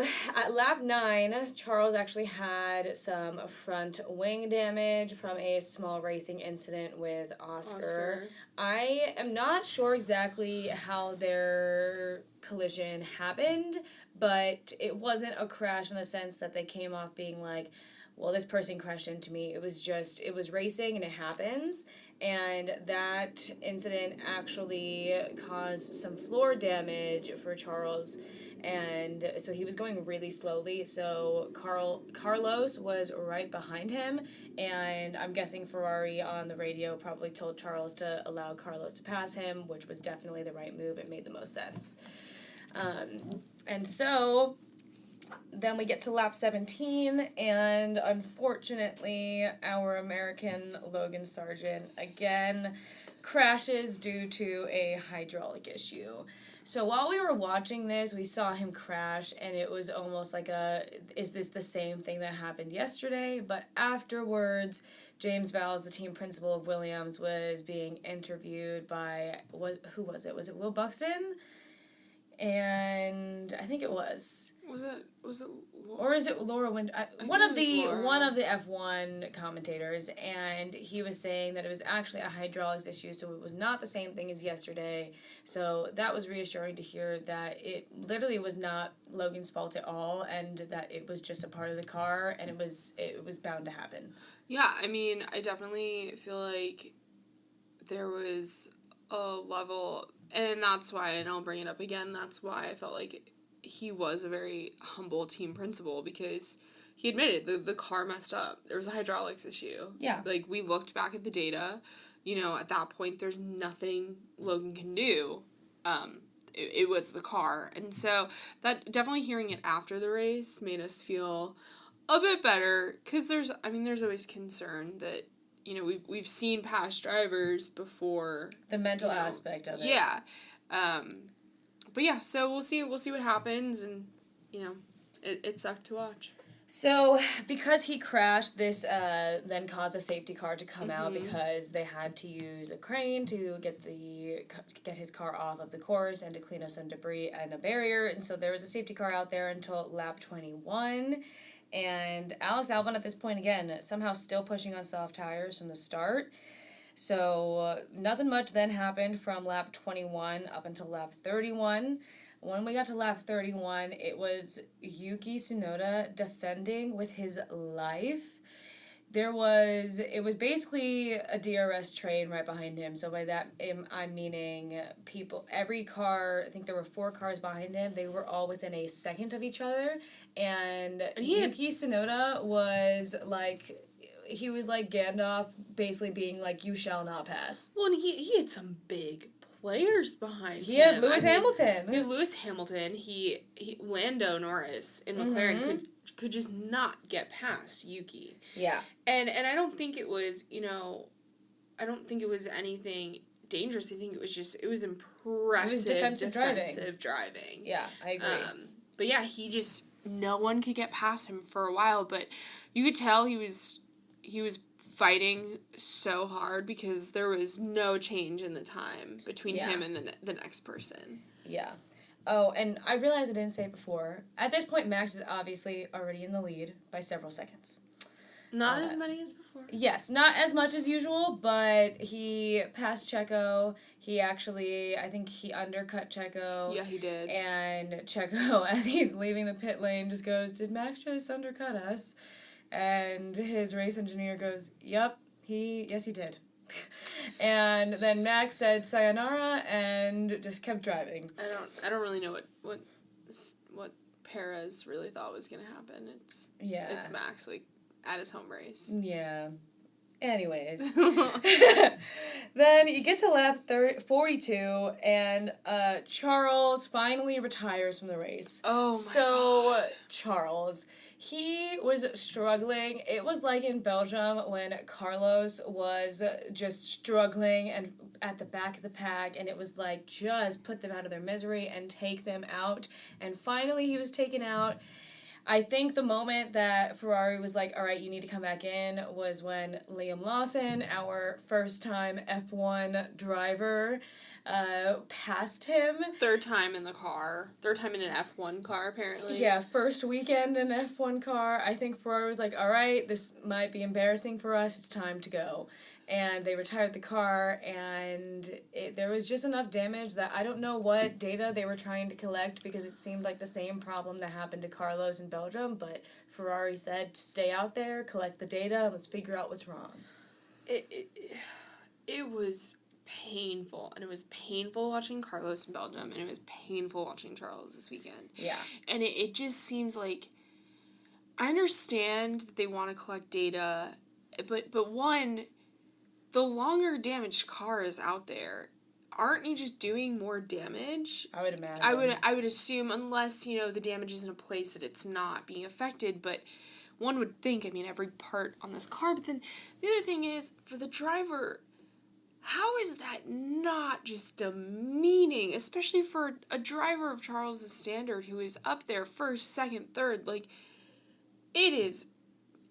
lap 9, Charles actually had some front wing damage from a small racing incident with Oscar. I am not sure exactly how their collision happened, but it wasn't a crash in the sense that they came off being like, well, this person crashed into me. It was racing and it happens. And that incident actually caused some floor damage for Charles. And so he was going really slowly. So Carlos was right behind him. And I'm guessing Ferrari on the radio probably told Charles to allow Carlos to pass him, which was definitely the right move. It made the most sense. And so then we get to lap 17, and unfortunately, our American Logan Sargent again crashes due to a hydraulic issue. So while we were watching this, we saw him crash, and it was almost like is this the same thing that happened yesterday? But afterwards, James Vowles, the team principal of Williams, was being interviewed by, who was it? Was it Will Buxton? And I think it was. Was it Laura? Or is it Laura one of the F1 commentators, and he was saying that it was actually a hydraulics issue, so it was not the same thing as yesterday. So that was reassuring to hear that it literally was not Logan's fault at all, and that it was just a part of the car, and it was bound to happen. Yeah, I mean, I definitely feel like there was a level, and that's why, and I'll bring it up again, that's why I felt like he was a very humble team principal, because he admitted the car messed up. There was a hydraulics issue. Yeah. Like, we looked back at the data. At that point, there's nothing Logan can do. it was the car. And so that definitely hearing it after the race made us feel a bit better, because there's always concern that, we've seen past drivers before. The mental aspect of it. Yeah. But yeah, so we'll see what happens, and, it sucked to watch. So, because he crashed, this then caused a safety car to come out, because they had to use a crane to get his car off of the course and to clean up some debris and a barrier. And so there was a safety car out there until lap 21. And Alex Albon at this point, again, somehow still pushing on soft tires from the start. So nothing much then happened from lap 21 up until lap 31. When we got to lap 31, it was Yuki Tsunoda defending with his life. It was basically a DRS train right behind him. So by that, I'm meaning every car, I think there were 4 cars behind him. They were all within a second of each other. And Yuki Tsunoda was like, he was like Gandalf, basically being like, you shall not pass. Well, and he had some big players behind him. He had Lewis Hamilton. He Lando Norris in McLaren could just not get past Yuki. Yeah. And I don't think it was, anything dangerous. I think it was impressive. It was defensive driving. Yeah, I agree. But yeah, no one could get past him for a while, but you could tell he was fighting so hard, because there was no change in the time between him and the next person. Yeah. Oh, and I realized I didn't say it before. At this point, Max is obviously already in the lead by several seconds. Not as many as before. Yes, not as much as usual, but he passed Checo. I think he undercut Checo. Yeah, he did. And Checo, as he's leaving the pit lane, just goes, "Did Max just undercut us?" And his race engineer goes, "Yep, yes he did." And then Max said sayonara and just kept driving. I don't really know what Perez really thought was gonna happen. It's Max, like, at his home race. Yeah. Anyways. Then you get to lap 42, and Charles finally retires from the race. Oh my God. Charles, he was struggling. It was like in Belgium when Carlos was just struggling and at the back of the pack, and it was like, just put them out of their misery and take them out. And finally he was taken out. I think the moment that Ferrari was like, all right, you need to come back in, was when Liam Lawson, our first-time F1 driver, passed him. Third time in an F1 car, apparently. Yeah, first weekend in an F1 car. I think Ferrari was like, all right, this might be embarrassing for us, it's time to go. And they retired the car, and there was just enough damage that I don't know what data they were trying to collect, because it seemed like the same problem that happened to Carlos in Belgium, but Ferrari said, stay out there, collect the data, let's figure out what's wrong. It was painful, and it was painful watching Carlos in Belgium, and it was painful watching Charles this weekend. Yeah. And it just seems like, I understand that they want to collect data, but one, the longer damaged car is out there, aren't you just doing more damage? I would imagine. I would assume, unless, the damage is in a place that it's not being affected, but one would think, every part on this car. But then the other thing is, for the driver, how is that not just demeaning, especially for a driver of Charles' standard who is up there first, second, third? Like,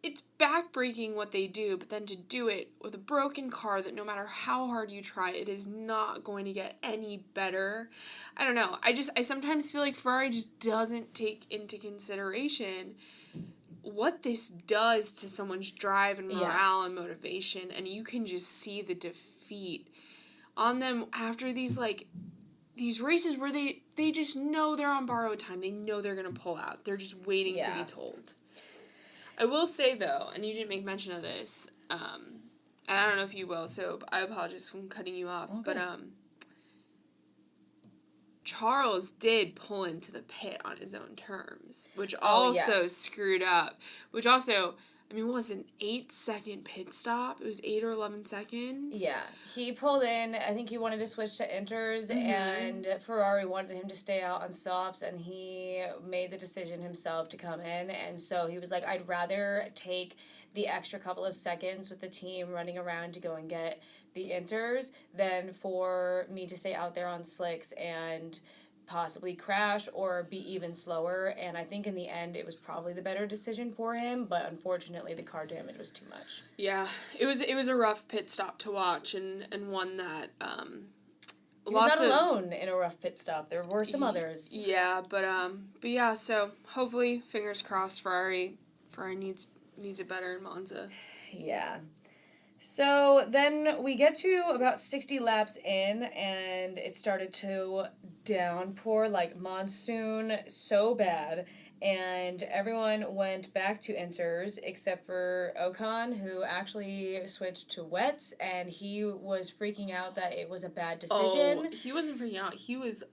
it's backbreaking what they do, but then to do it with a broken car that no matter how hard you try, it is not going to get any better. I don't know. I sometimes feel like Ferrari just doesn't take into consideration what this does to someone's drive and morale and motivation, and you can just see the defeat on them after these races where they just know they're on borrowed time. They know they're going to pull out. They're just waiting to be told. I will say, though, and you didn't make mention of this, and I don't know if you will, so I apologize for cutting you off, but Charles did pull into the pit on his own terms, which also screwed up, which also, I mean, what was it, an 8-second pit stop? It was 8 or 11 seconds. Yeah, he pulled in. I think he wanted to switch to inters, and Ferrari wanted him to stay out on softs, and he made the decision himself to come in. And so he was like, I'd rather take the extra couple of seconds with the team running around to go and get the inters than for me to stay out there on slicks and possibly crash or be even slower. And I think in the end it was probably the better decision for him, but unfortunately the car damage was too much. Yeah, it was a rough pit stop to watch, and one that He was not alone in a rough pit stop. There were some others. Yeah, but yeah, so hopefully, fingers crossed, Ferrari needs it better in Monza. Yeah. So then we get to about 60 laps in, and it started to downpour like monsoon so bad, and everyone went back to inters except for Ocon, who actually switched to wets, and he was freaking out that it was a bad decision. Oh, he wasn't freaking out. He was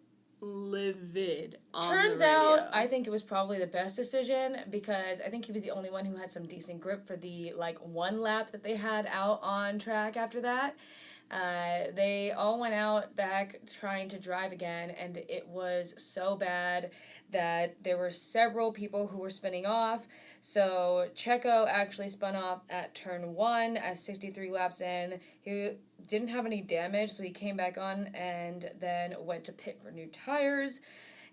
livid on Turns the radio. out, I think it was probably the best decision because I think he was the only one who had some decent grip for the, like, one lap that they had out on track after that. They all went out back trying to drive again, and it was so bad that there were several people who were spinning off. So Checo actually spun off at turn 1 at 63 laps in. He didn't have any damage, so he came back on and then went to pit for new tires.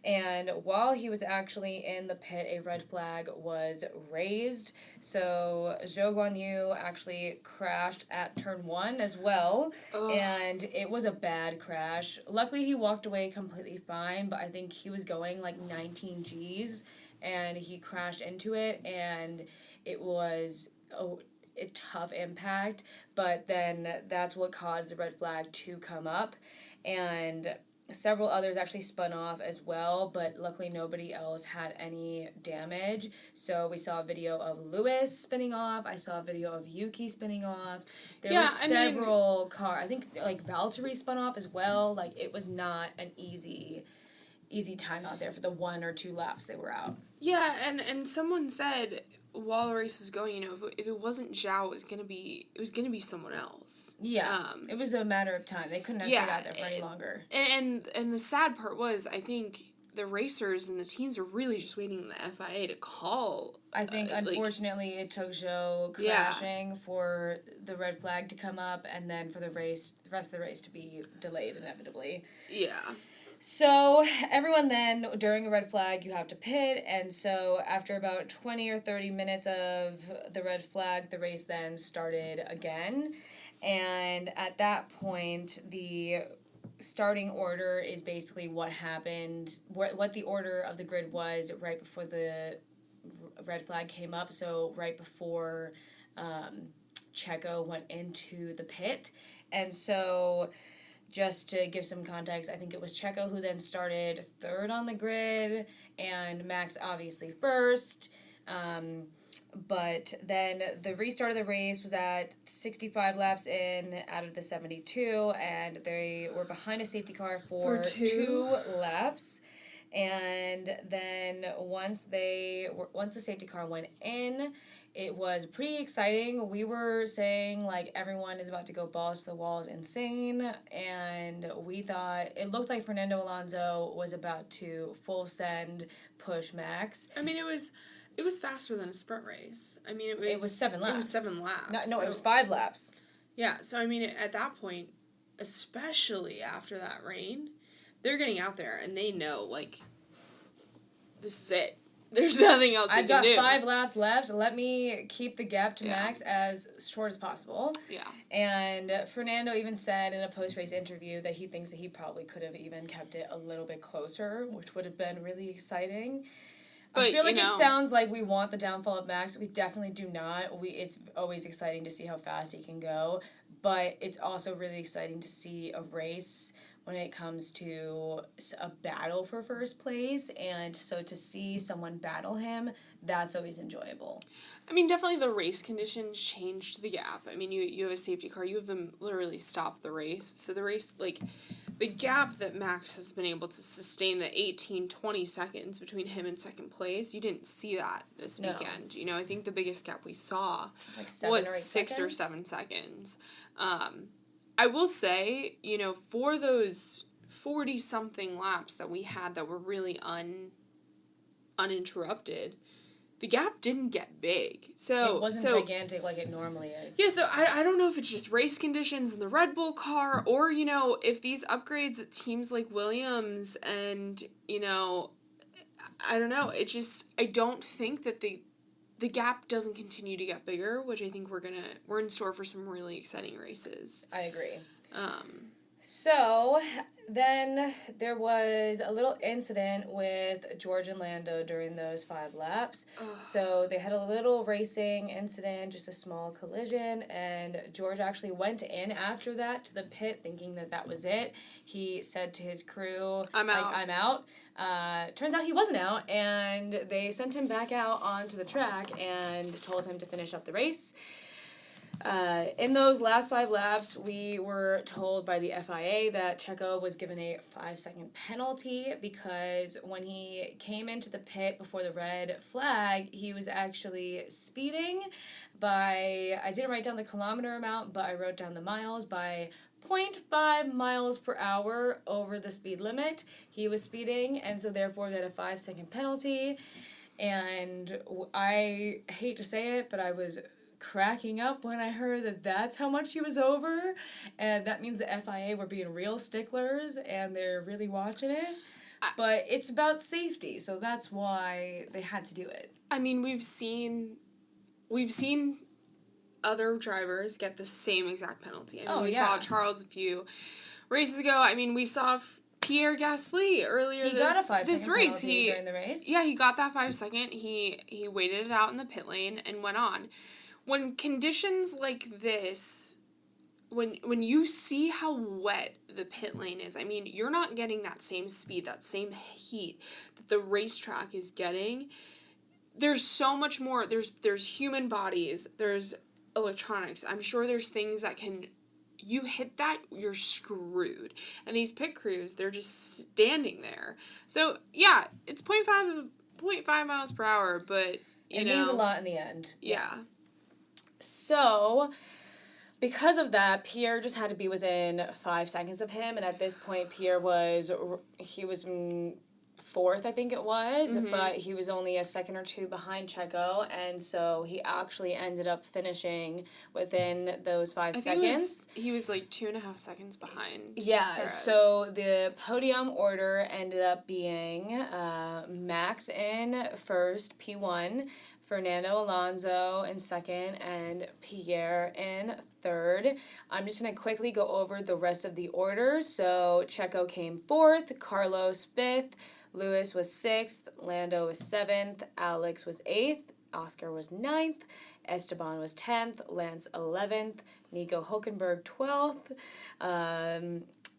And while he was actually in the pit, a red flag was raised. So Zhou Guanyu actually crashed at turn 1 as well. Ugh. And it was a bad crash. Luckily, he walked away completely fine, but I think he was going like 19 Gs, and he crashed into it, and it was a tough impact. But then that's what caused the red flag to come up, and several others actually spun off as well, but luckily nobody else had any damage. So we saw a video of Lewis spinning off. I saw a video of Yuki spinning off. There were several cars. I think like Valtteri spun off as well. Like, it was not an easy time out there for the 1 or 2 laps they were out. Yeah, and someone said while the race was going, if it wasn't Zhao, it was gonna be someone else. Yeah, it was a matter of time. They couldn't have stayed out there for any longer. And the sad part was, I think the racers and the teams were really just waiting on the FIA to call. I think, unfortunately, it took Zhou crashing for the red flag to come up, and then for the rest of the race to be delayed inevitably. Yeah. So, everyone then, during a red flag, you have to pit, and so after about 20 or 30 minutes of the red flag, the race then started again, and at that point, the starting order is basically what happened, what the order of the grid was right before the red flag came up, so right before Checo went into the pit, and so just to give some context, I think it was Checo who then started third on the grid, and Max obviously first. But then the restart of the race was at 65 laps in out of the 72, and they were behind a safety car for 2 laps. And then once the safety car went in, it was pretty exciting. We were saying, like, everyone is about to go balls to the walls insane, and we thought it looked like Fernando Alonso was about to full send push Max. I mean, it was faster than a sprint race. I mean, it was 7 laps. It was 7 laps. No, so, it was 5 laps. Yeah, so I mean, at that point, especially after that rain, they're getting out there and they know, like, this is it. There's nothing else we can do. I've got 5 laps left. Let me keep the gap to Max as short as possible. Yeah. And Fernando even said in a post-race interview that he thinks that he probably could have even kept it a little bit closer, which would have been really exciting. But, I feel like it sounds like we want the downfall of Max. We definitely do not. It's always exciting to see how fast he can go, but it's also really exciting to see a race when it comes to a battle for first place, and so to see someone battle him, that's always enjoyable. I mean, definitely the race conditions changed the gap. I mean, you have a safety car, you have them literally stop the race, so the race, like, the gap that Max has been able to sustain, the 18-20 seconds between him and second place, you didn't see that this weekend. You know, I think the biggest gap we saw was 6 or 7 seconds. I will say, you know, for those 40-something laps that we had that were really uninterrupted, the gap didn't get big. So it wasn't gigantic like it normally is. Yeah, so I don't know if it's just race conditions in the Red Bull car, or, you know, if these upgrades at teams like Williams and, you know, I don't know. I don't think that the gap doesn't continue to get bigger, which I think we're in store for some really exciting races. I agree. So then there was a little incident with George and Lando during those 5 laps. Ugh. So they had a little racing incident, just a small collision, and George actually went in after that to the pit thinking that was it. He said to his crew, I'm out. Turns out he wasn't out, and they sent him back out onto the track and told him to finish up the race. In those last 5 laps, we were told by the FIA that Checo was given a 5-second penalty because when he came into the pit before the red flag, he was actually speeding I didn't write down the kilometer amount, but I wrote down the miles, by 0.5 miles per hour over the speed limit. He was speeding, and so therefore they had a 5-second penalty. And I hate to say it, but I was cracking up when I heard that that's how much he was over, and that means the FIA were being real sticklers and they're really watching it. But it's about safety, so that's why they had to do it. I mean, we've seen other drivers get the same exact penalty. I mean, we saw Charles a few races ago. I mean, we saw Pierre Gasly earlier this race. During the race. Yeah, he got that 5-second. He waited it out in the pit lane and went on. When conditions like this, when you see how wet the pit lane is, I mean, you're not getting that same speed, that same heat that the racetrack is getting. There's so much more. There's human bodies. There's electronics. I'm sure there's things that you hit that, you're screwed. And these pit crews, they're just standing there. So, yeah, it's 0.5 miles per hour, but, it means a lot in the end. Yeah. So, because of that, Pierre just had to be within 5 seconds of him, and at this point, Pierre was 4th, I think it was, but he was only a second or 2 behind Checo, and so he actually ended up finishing within those 5 seconds. He was like 2.5 seconds behind. Yeah, Perez. So the podium order ended up being Max in first, P1, Fernando Alonso in second, and Pierre in third. I'm just going to quickly go over the rest of the order. So Checo came 4th, Carlos 5th, Lewis was 6th, Lando was 7th, Alex was 8th, Oscar was 9th, Esteban was 10th, Lance 11th, Nico Hülkenberg 12th,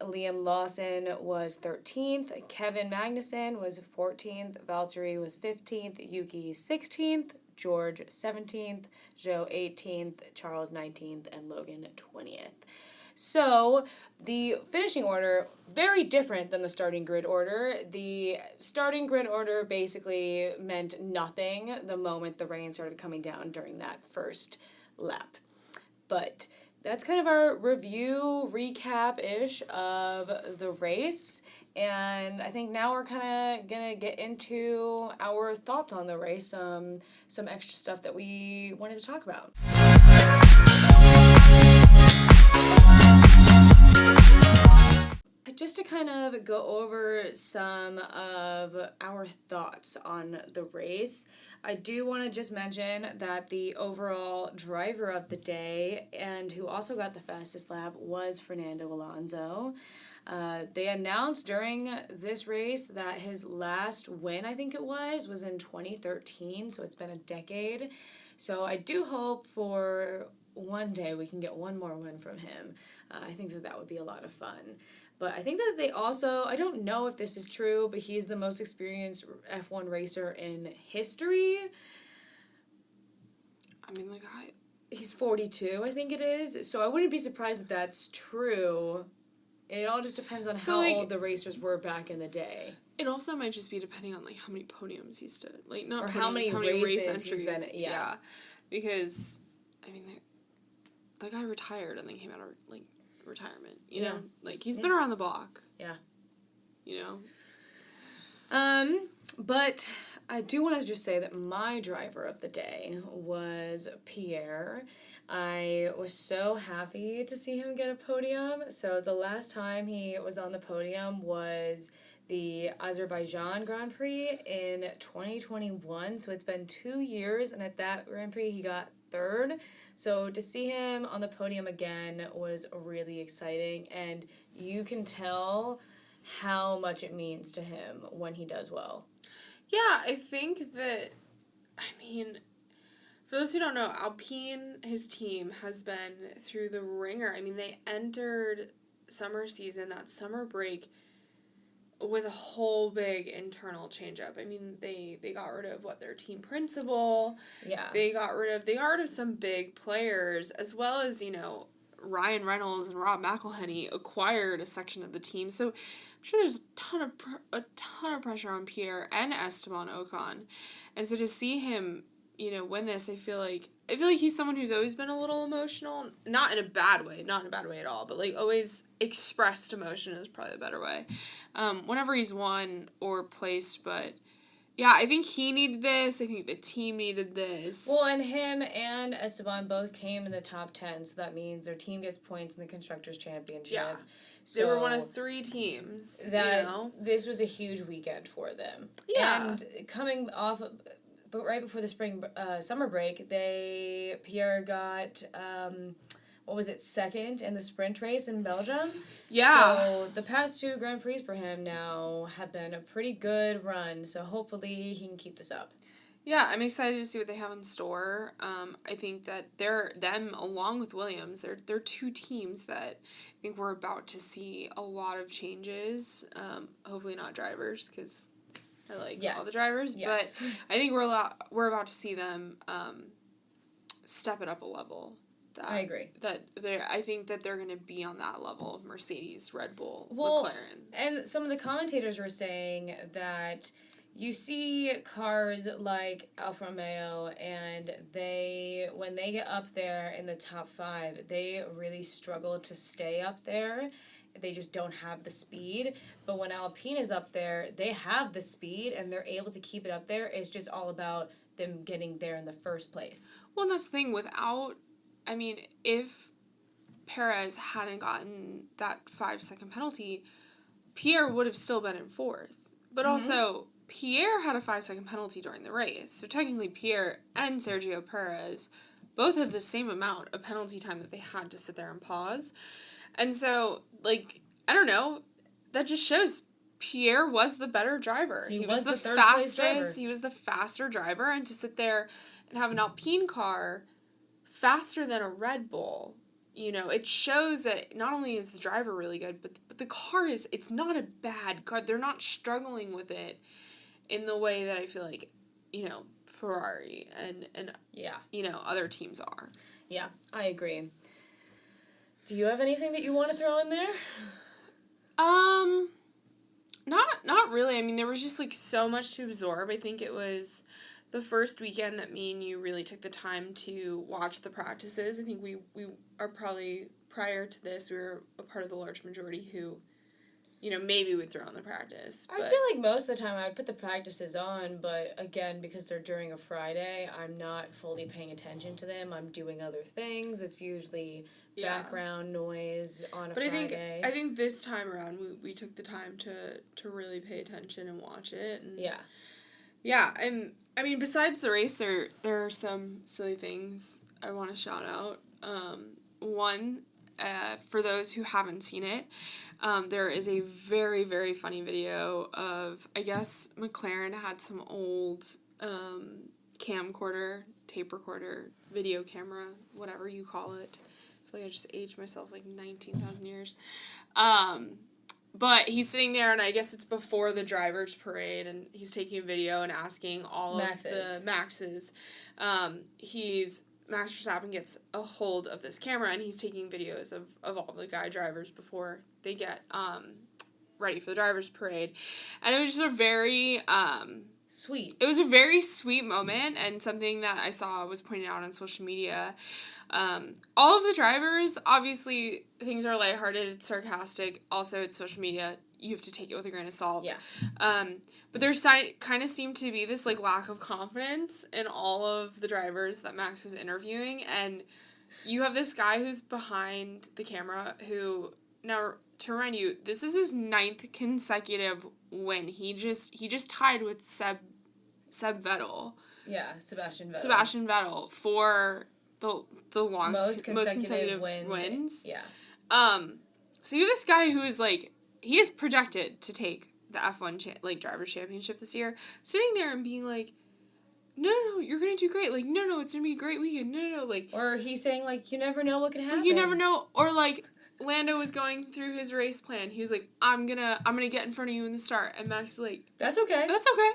Liam Lawson was 13th, Kevin Magnussen was 14th, Valtteri was 15th, Yuki 16th, George 17th, Joe 18th, Charles 19th, and Logan 20th. So, the finishing order, very different than the starting grid order. The starting grid order basically meant nothing the moment the rain started coming down during that first lap. But that's kind of our review, recap-ish of the race. And I think now we're kind of going to get into our thoughts on the race, some extra stuff that we wanted to talk about. Just to kind of go over some of our thoughts on the race, I do want to just mention that the overall driver of the day and who also got the fastest lap was Fernando Alonso. They announced during this race that his last win, I think it was in 2013, so it's been a decade. So I do hope for one day we can get one more win from him. I think that would be a lot of fun. But I think that they also, I don't know if this is true, but he's the most experienced F1 racer in history. I mean, he's 42, I think it is. So I wouldn't be surprised if that's true. It all just depends on So, how like, old the racers were back in the day. It also might just be depending on, like, how many podiums he stood. Like, not Or podiums, how many race races entries. he's been at, yeah. Because, I mean, that guy retired and then came out of, like, retirement, you know? Like, he's been around the block. Yeah. You know? But I do want to just say that my driver of the day was Pierre. I was so happy to see him get a podium. So the last time he was on the podium was the Azerbaijan Grand Prix in 2021. So it's been 2 years, and at that Grand Prix he got third. So to see him on the podium again was really exciting, and you can tell how much it means to him when he does well. Yeah, I think that, I mean, for those who don't know, Alpine, his team, has been through the ringer. I mean, they entered summer season, that summer break, with a whole big internal change-up. I mean, they got rid of, their team principal. Yeah. They got rid of some big players, as well as, you know, Ryan Reynolds and Rob McElhenney acquired a section of the team. So I'm sure there's a ton of pressure on Pierre and Esteban Ocon. And so to see him, you know, win this, I feel like he's someone who's always been a little emotional, not in a bad way at all, but like always expressed emotion is probably a better way. Whenever he's won or placed, but yeah, I think he needed this. I think the team needed this. Well, and him and Esteban both came in the top 10, so that means their team gets points in the Constructors' Championship. Yeah. So they were one of 3 teams. That, you know? This was a huge weekend for them. Yeah. And coming off, but right before the summer break, Pierre got, second in the sprint race in Belgium? Yeah. So the past 2 Grand Prix for him now have been a pretty good run, so hopefully he can keep this up. Yeah, I'm excited to see what they have in store. I think that them along with Williams, they're 2 teams that I think we're about to see a lot of changes. Hopefully not drivers, because I like all the drivers, but I think we're about to see them step it up a level. I agree. I think that they're going to be on that level of Mercedes, Red Bull, McLaren. And some of the commentators were saying that you see cars like Alfa Romeo, and when they get up there in the top 5, they really struggle to stay up there. They just don't have the speed. But when Alpine is up there, they have the speed, and they're able to keep it up there. It's just all about them getting there in the first place. Well, and that's the thing. If Perez hadn't gotten that 5-second penalty, Pierre would have still been in 4th. But also, Pierre had a 5-second penalty during the race. So technically, Pierre and Sergio Perez both had the same amount of penalty time that they had to sit there and pause. And so, like, I don't know, that just shows Pierre was the better driver. He was the fastest. He was the faster driver. And to sit there and have an Alpine car faster than a Red Bull, you know, it shows that not only is the driver really good, but the car it's not a bad car. They're not struggling with it in the way that I feel like, you know, Ferrari and you know, other teams are. Yeah, I agree. Do you have anything that you want to throw in there? Not really. I mean, there was just like so much to absorb. I think it was the first weekend that me and you really took the time to watch the practices. I think we are probably, prior to this, we were a part of the large majority who, you know, maybe would throw on the practice. I feel like most of the time I would put the practices on, but again, because they're during a Friday, I'm not fully paying attention to them. I'm doing other things. It's usually background noise on a Friday. I think this time around we took the time to really pay attention and watch it. And and I mean, besides the race, there are some silly things I want to shout out. One, for those who haven't seen it, there is a very, very funny video of, I guess, McLaren had some old camcorder, tape recorder, video camera, whatever you call it. I feel like I just aged myself like 19,000 years. But he's sitting there, and I guess it's before the driver's parade, and he's taking a video and asking all of the Maxes. He's Max Verstappen gets a hold of this camera and he's taking videos of all the guy drivers before they get ready for the drivers parade. And it was just a very sweet. It was a very sweet moment, and something that I saw was pointed out on social media. All of the drivers, obviously, things are lighthearted, it's sarcastic. Also, it's social media. You have to take it with a grain of salt. Yeah. But there kind of seemed to be this, like, lack of confidence in all of the drivers that Max was interviewing. And you have this guy who's behind the camera who, now, to remind you, this is his 9th consecutive win. He just tied with Seb Vettel. Yeah, Sebastian Vettel. Sebastian Vettel for the longest most consecutive wins. Yeah. So you have this guy who is, like, he is projected to take the F1 Drivers' Championship this year, sitting there and being like, no, you're gonna do great. Like, no, it's gonna be a great weekend. No, like. Or he's saying, like, you never know what could happen. Like, you never know. Or, like, Lando was going through his race plan. He was like, I'm gonna get in front of you in the start. And Max is like, That's okay. That's okay.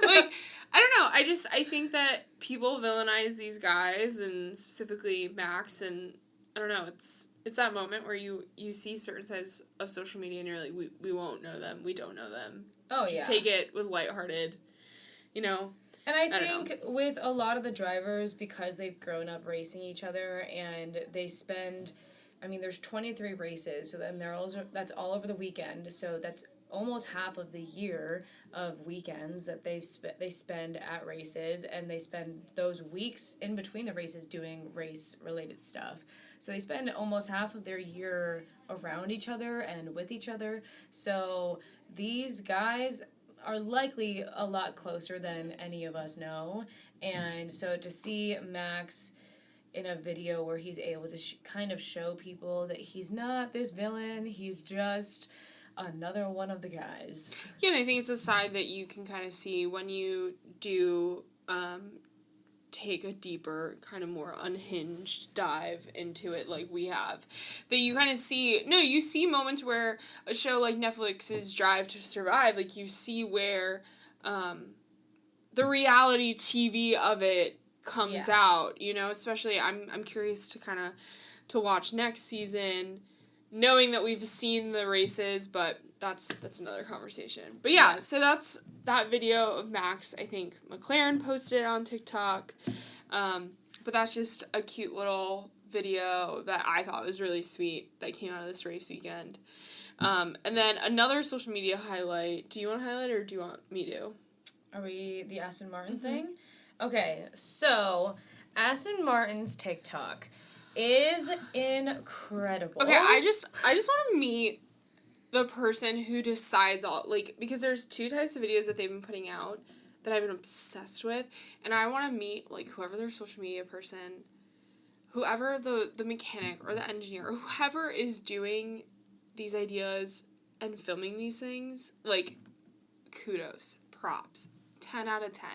Like, I don't know. I think that people villainize these guys, and specifically Max, and I don't know, it's that moment where you see certain sides of social media and you're like, we won't know them. We don't know them. Oh, Just take it with lighthearted, And I think with a lot of the drivers, because they've grown up racing each other and they spend, there's 23 races, so then that's all over the weekend, so that's almost half of the year of weekends that they spend at races, and they spend those weeks in between the races doing race-related stuff. So they spend almost half of their year around each other and with each other. So these guys are likely a lot closer than any of us know. And so to see Max in a video where he's able to kind of show people that he's not this villain, he's just another one of the guys. Yeah, and I think it's a side that you can kind of see when you do take a deeper, kind of more unhinged dive into it like we have. That you kind of see, you see moments where a show like Netflix's Drive to Survive, like you see where the reality TV of it comes out, especially I'm curious to watch next season, knowing that we've seen the races, but that's another conversation. But yeah, so that's that video of Max. I think McLaren posted it on TikTok. But that's just a cute little video that I thought was really sweet that came out of this race weekend. And then another social media highlight. Do you want to highlight or do you want me to? Are we the Aston Martin thing? Okay, so Aston Martin's TikTok is incredible. Okay, I just want to meet the person who decides because there's 2 types of videos that they've been putting out that I've been obsessed with, and I want to meet, whoever their social media person, whoever the mechanic or the engineer, or whoever is doing these ideas and filming these things, kudos, props, 10 out of 10.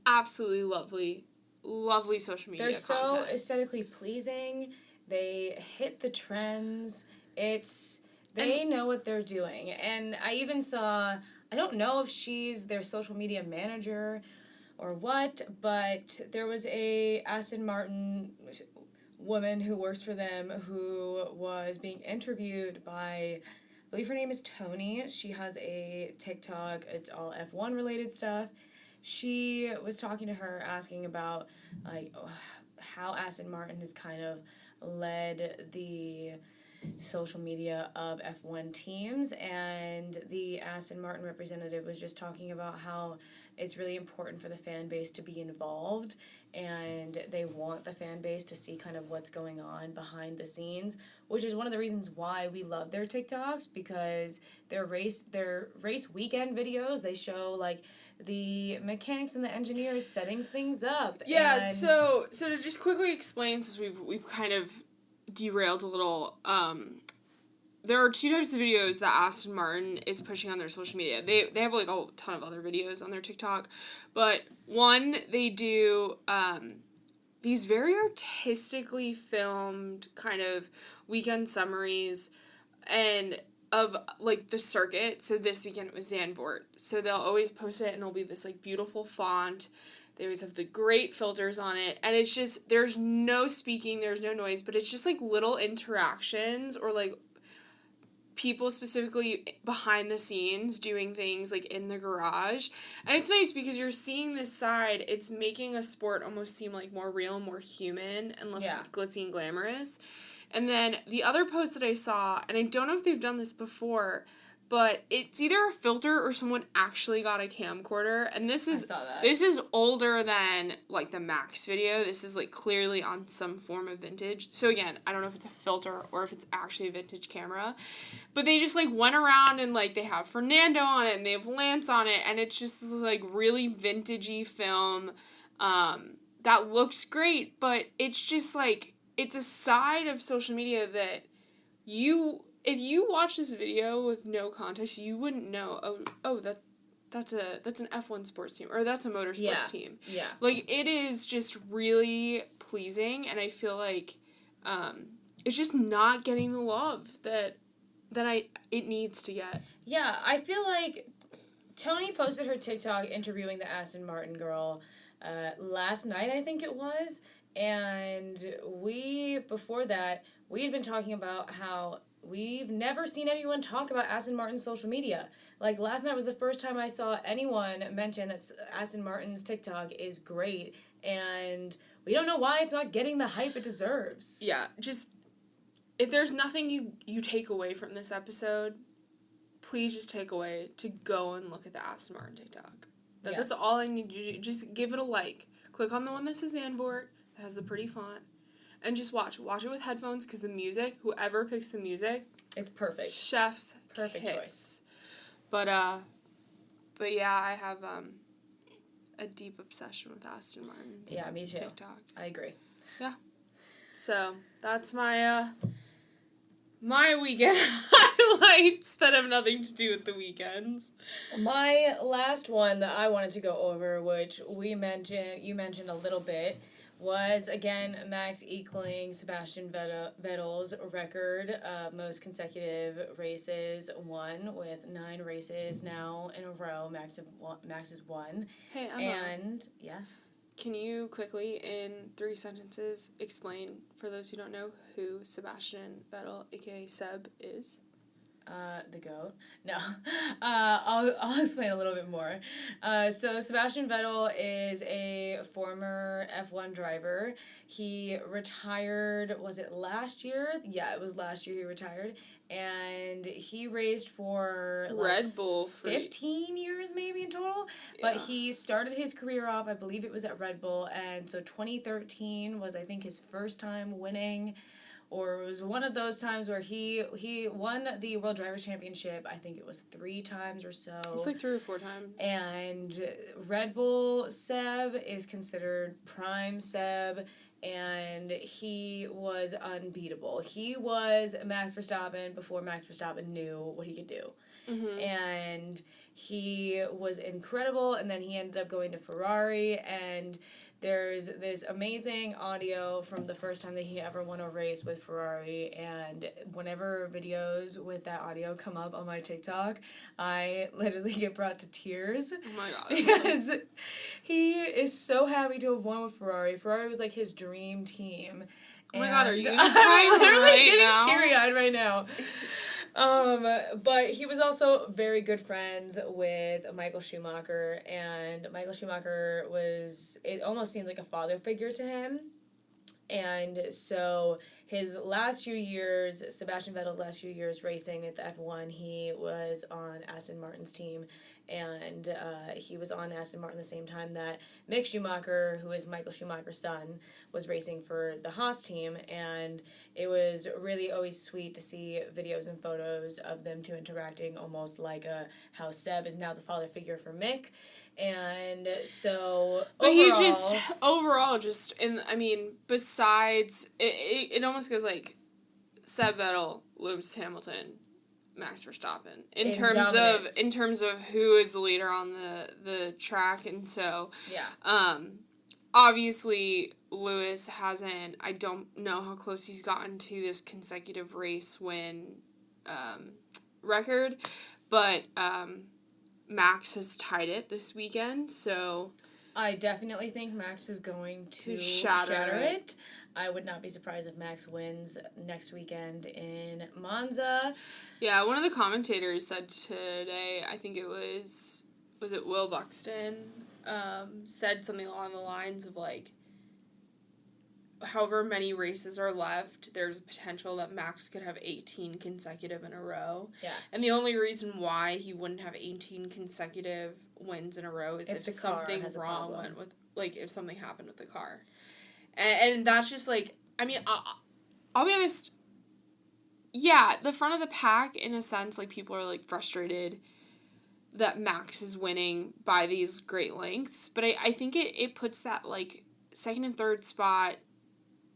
Absolutely lovely social media content. They're so aesthetically pleasing. They hit the trends. They know what they're doing. And I even saw, I don't know if she's their social media manager or what, but there was a Aston Martin woman who works for them who was being interviewed by, I believe her name is Tony. She has a TikTok. It's all F1 related stuff. She was talking to her, asking about how Aston Martin has kind of led the social media of F1 teams, and the Aston Martin representative was just talking about how it's really important for the fan base to be involved, and they want the fan base to see kind of what's going on behind the scenes, which is one of the reasons why we love their TikToks, because their race weekend videos, they show the mechanics and the engineers setting things up. Yeah, so to just quickly explain, since we've kind of derailed a little, there are 2 types of videos that Aston Martin is pushing on their social media. They have a ton of other videos on their TikTok, but one, they do these very artistically filmed kind of weekend summaries and of the circuit. So this weekend it was Zandvoort. So they'll always post it and it'll be this beautiful font They always have the great filters on it. And it's just, there's no speaking, there's no noise, but it's just, like, little interactions or, like, people specifically behind the scenes doing things, like, in the garage. And it's nice because you're seeing this side. It's making a sport almost seem, like, more real, more human, and less glitzy and glamorous. And then the other post that I saw, and I don't know if they've done this before, but it's either a filter or someone actually got a camcorder. And this is older than, like, the Max video. This is, like, clearly on some form of vintage. So again, I don't know if it's a filter or if it's actually a vintage camera. But they just, like, went around and, like, they have Fernando on it and they have Lance on it. And it's just this, like, really vintagey film that looks great. But it's just, like, it's a side of social media that if you watch this video with no context, you wouldn't know, that's an F1 sports team, or that's a motorsports team. Yeah. Like, it is just really pleasing, and I feel like it's just not getting the love that it needs to get. Yeah, I feel like Tony posted her TikTok interviewing the Aston Martin girl last night, I think it was, and before that, we had been talking about how we've never seen anyone talk about Aston Martin's social media. Like, last night was the first time I saw anyone mention that Aston Martin's TikTok is great, and we don't know why it's not getting the hype it deserves. Yeah, just, if there's nothing you take away from this episode, please just take away to go and look at the Aston Martin TikTok. That's all I need you to do. Just give it a like. Click on the one that says Zandvoort, that has the pretty font. And just watch it with headphones, because the music, whoever picks the music, it's perfect. Chef's perfect kiss. Choice. But yeah, I have a deep obsession with Aston Martin's me too. TikToks. I agree. Yeah. So that's my weekend highlights that have nothing to do with the weekends. My last one that I wanted to go over, which you mentioned a little bit, was, again, Max equaling Sebastian Vettel's record of most consecutive races won, with 9 races now in a row. Max has won. Hey, Emma. And, yeah. Can you quickly, in 3 sentences, explain, for those who don't know, who Sebastian Vettel, aka Seb, is? The GOAT. No. I'll explain a little bit more. So Sebastian Vettel is a former F1 driver. He retired, was it last year? Yeah, it was last year he retired. And he raced for Red Bull 15 years maybe in total. Yeah. But he started his career off, I believe it was at Red Bull, and so 2013 was, I think, his first time winning. Or it was one of those times where he won the World Drivers' Championship, I think it was 3 times or so. It's like 3 or 4 times. And Red Bull Seb is considered prime Seb, and he was unbeatable. He was Max Verstappen before Max Verstappen knew what he could do. Mm-hmm. And he was incredible, and then he ended up going to Ferrari, and there's this amazing audio from the first time that he ever won a race with Ferrari, and whenever videos with that audio come up on my TikTok, I literally get brought to tears. Oh my god. Because he is so happy to have won with Ferrari. Ferrari was like his dream team. Oh my god, are you I'm literally getting now? teary-eyed right now. But he was also very good friends with Michael Schumacher, and Michael Schumacher it almost seemed like a father figure to him. And so his last few years, Sebastian Vettel's last few years racing at the F1, he was on Aston Martin's team, and he was on Aston Martin the same time that Mick Schumacher, who is Michael Schumacher's son, was racing for the Haas team, and it was really always sweet to see videos and photos of them two interacting, almost like how Seb is now the father figure for Mick. And so, but he's just, overall, besides, it almost goes like Seb Vettel, Lewis Hamilton, Max Verstappen, in terms of who is the leader on the track. And so, yeah. Obviously, Lewis hasn't, I don't know how close he's gotten to this consecutive race win record, but Max has tied it this weekend, so I definitely think Max is going to shatter it. I would not be surprised if Max wins next weekend in Monza. Yeah, one of the commentators said today, I think it was it Will Buxton, said something along the lines of, like, however many races are left, there's a potential that Max could have 18 consecutive in a row. Yeah. And the only reason why he wouldn't have 18 consecutive wins in a row is if something wrong went with, like, if something happened with the car. And that's just, like, I mean, I'll be honest, yeah, the front of the pack, in a sense, like, people are, like, frustrated that Max is winning by these great lengths, but I think it puts that, like, second and third spot,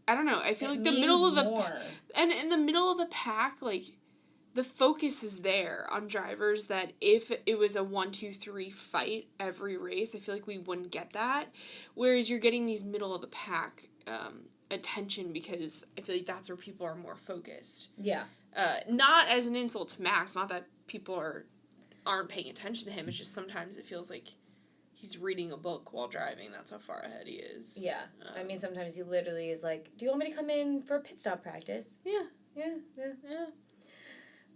I don't know, I feel like the middle of the... And in the middle of the pack, like, the focus is there on drivers that if it was a 1, 2, 3 fight every race, I feel like we wouldn't get that. Whereas you're getting these middle of the pack attention because I feel like that's where people are more focused. Yeah. Not as an insult to Max, not that people aren't paying attention to him, it's just sometimes it feels like he's reading a book while driving. That's how far ahead he is. Yeah. I mean, sometimes he literally is like, do you want me to come in for pit stop practice? Yeah. Yeah.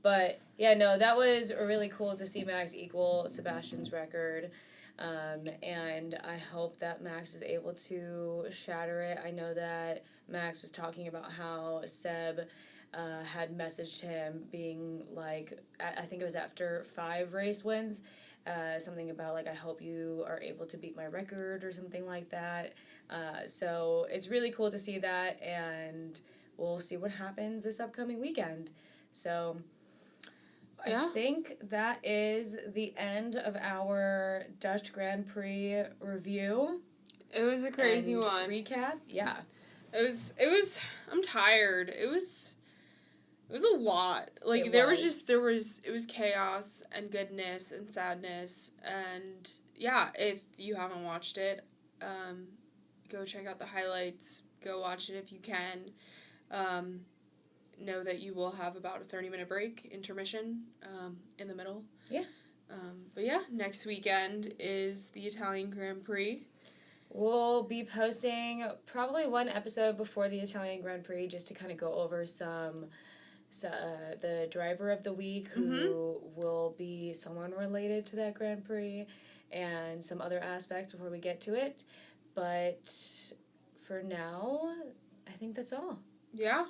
But, yeah, no, that was really cool to see Max equal Sebastian's record. And I hope that Max is able to shatter it. I know that Max was talking about how Seb had messaged him being like, I think it was after 5 race wins, something about, like, I hope you are able to beat my record or something like that. So it's really cool to see that, and we'll see what happens this upcoming weekend. So yeah. I think that is the end of our Dutch Grand Prix review. It was a crazy one. Recap, yeah. It was, I'm tired. It was a lot. Like, it was chaos and goodness and sadness. And, yeah, if you haven't watched it, go check out the highlights. Go watch it if you can. Know that you will have about a 30-minute break, intermission, in the middle. Yeah. But, yeah, next weekend is the Italian Grand Prix. We'll be posting probably one episode before the Italian Grand Prix just to kind of go over the driver of the week who will be someone related to that Grand Prix and some other aspects before we get to it. But for now, I think that's all. Yeah.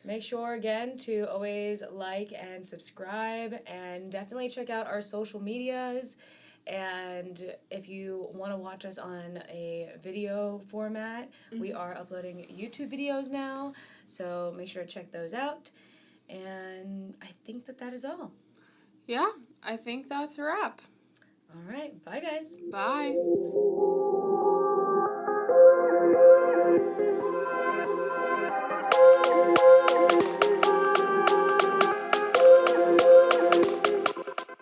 Make sure, again, to always like and subscribe, and definitely check out our social medias. And if you want to watch us on a video format, we are uploading YouTube videos now, so make sure to check those out. And I think that is all. Yeah, I think that's a wrap. All right. Bye, guys. Bye.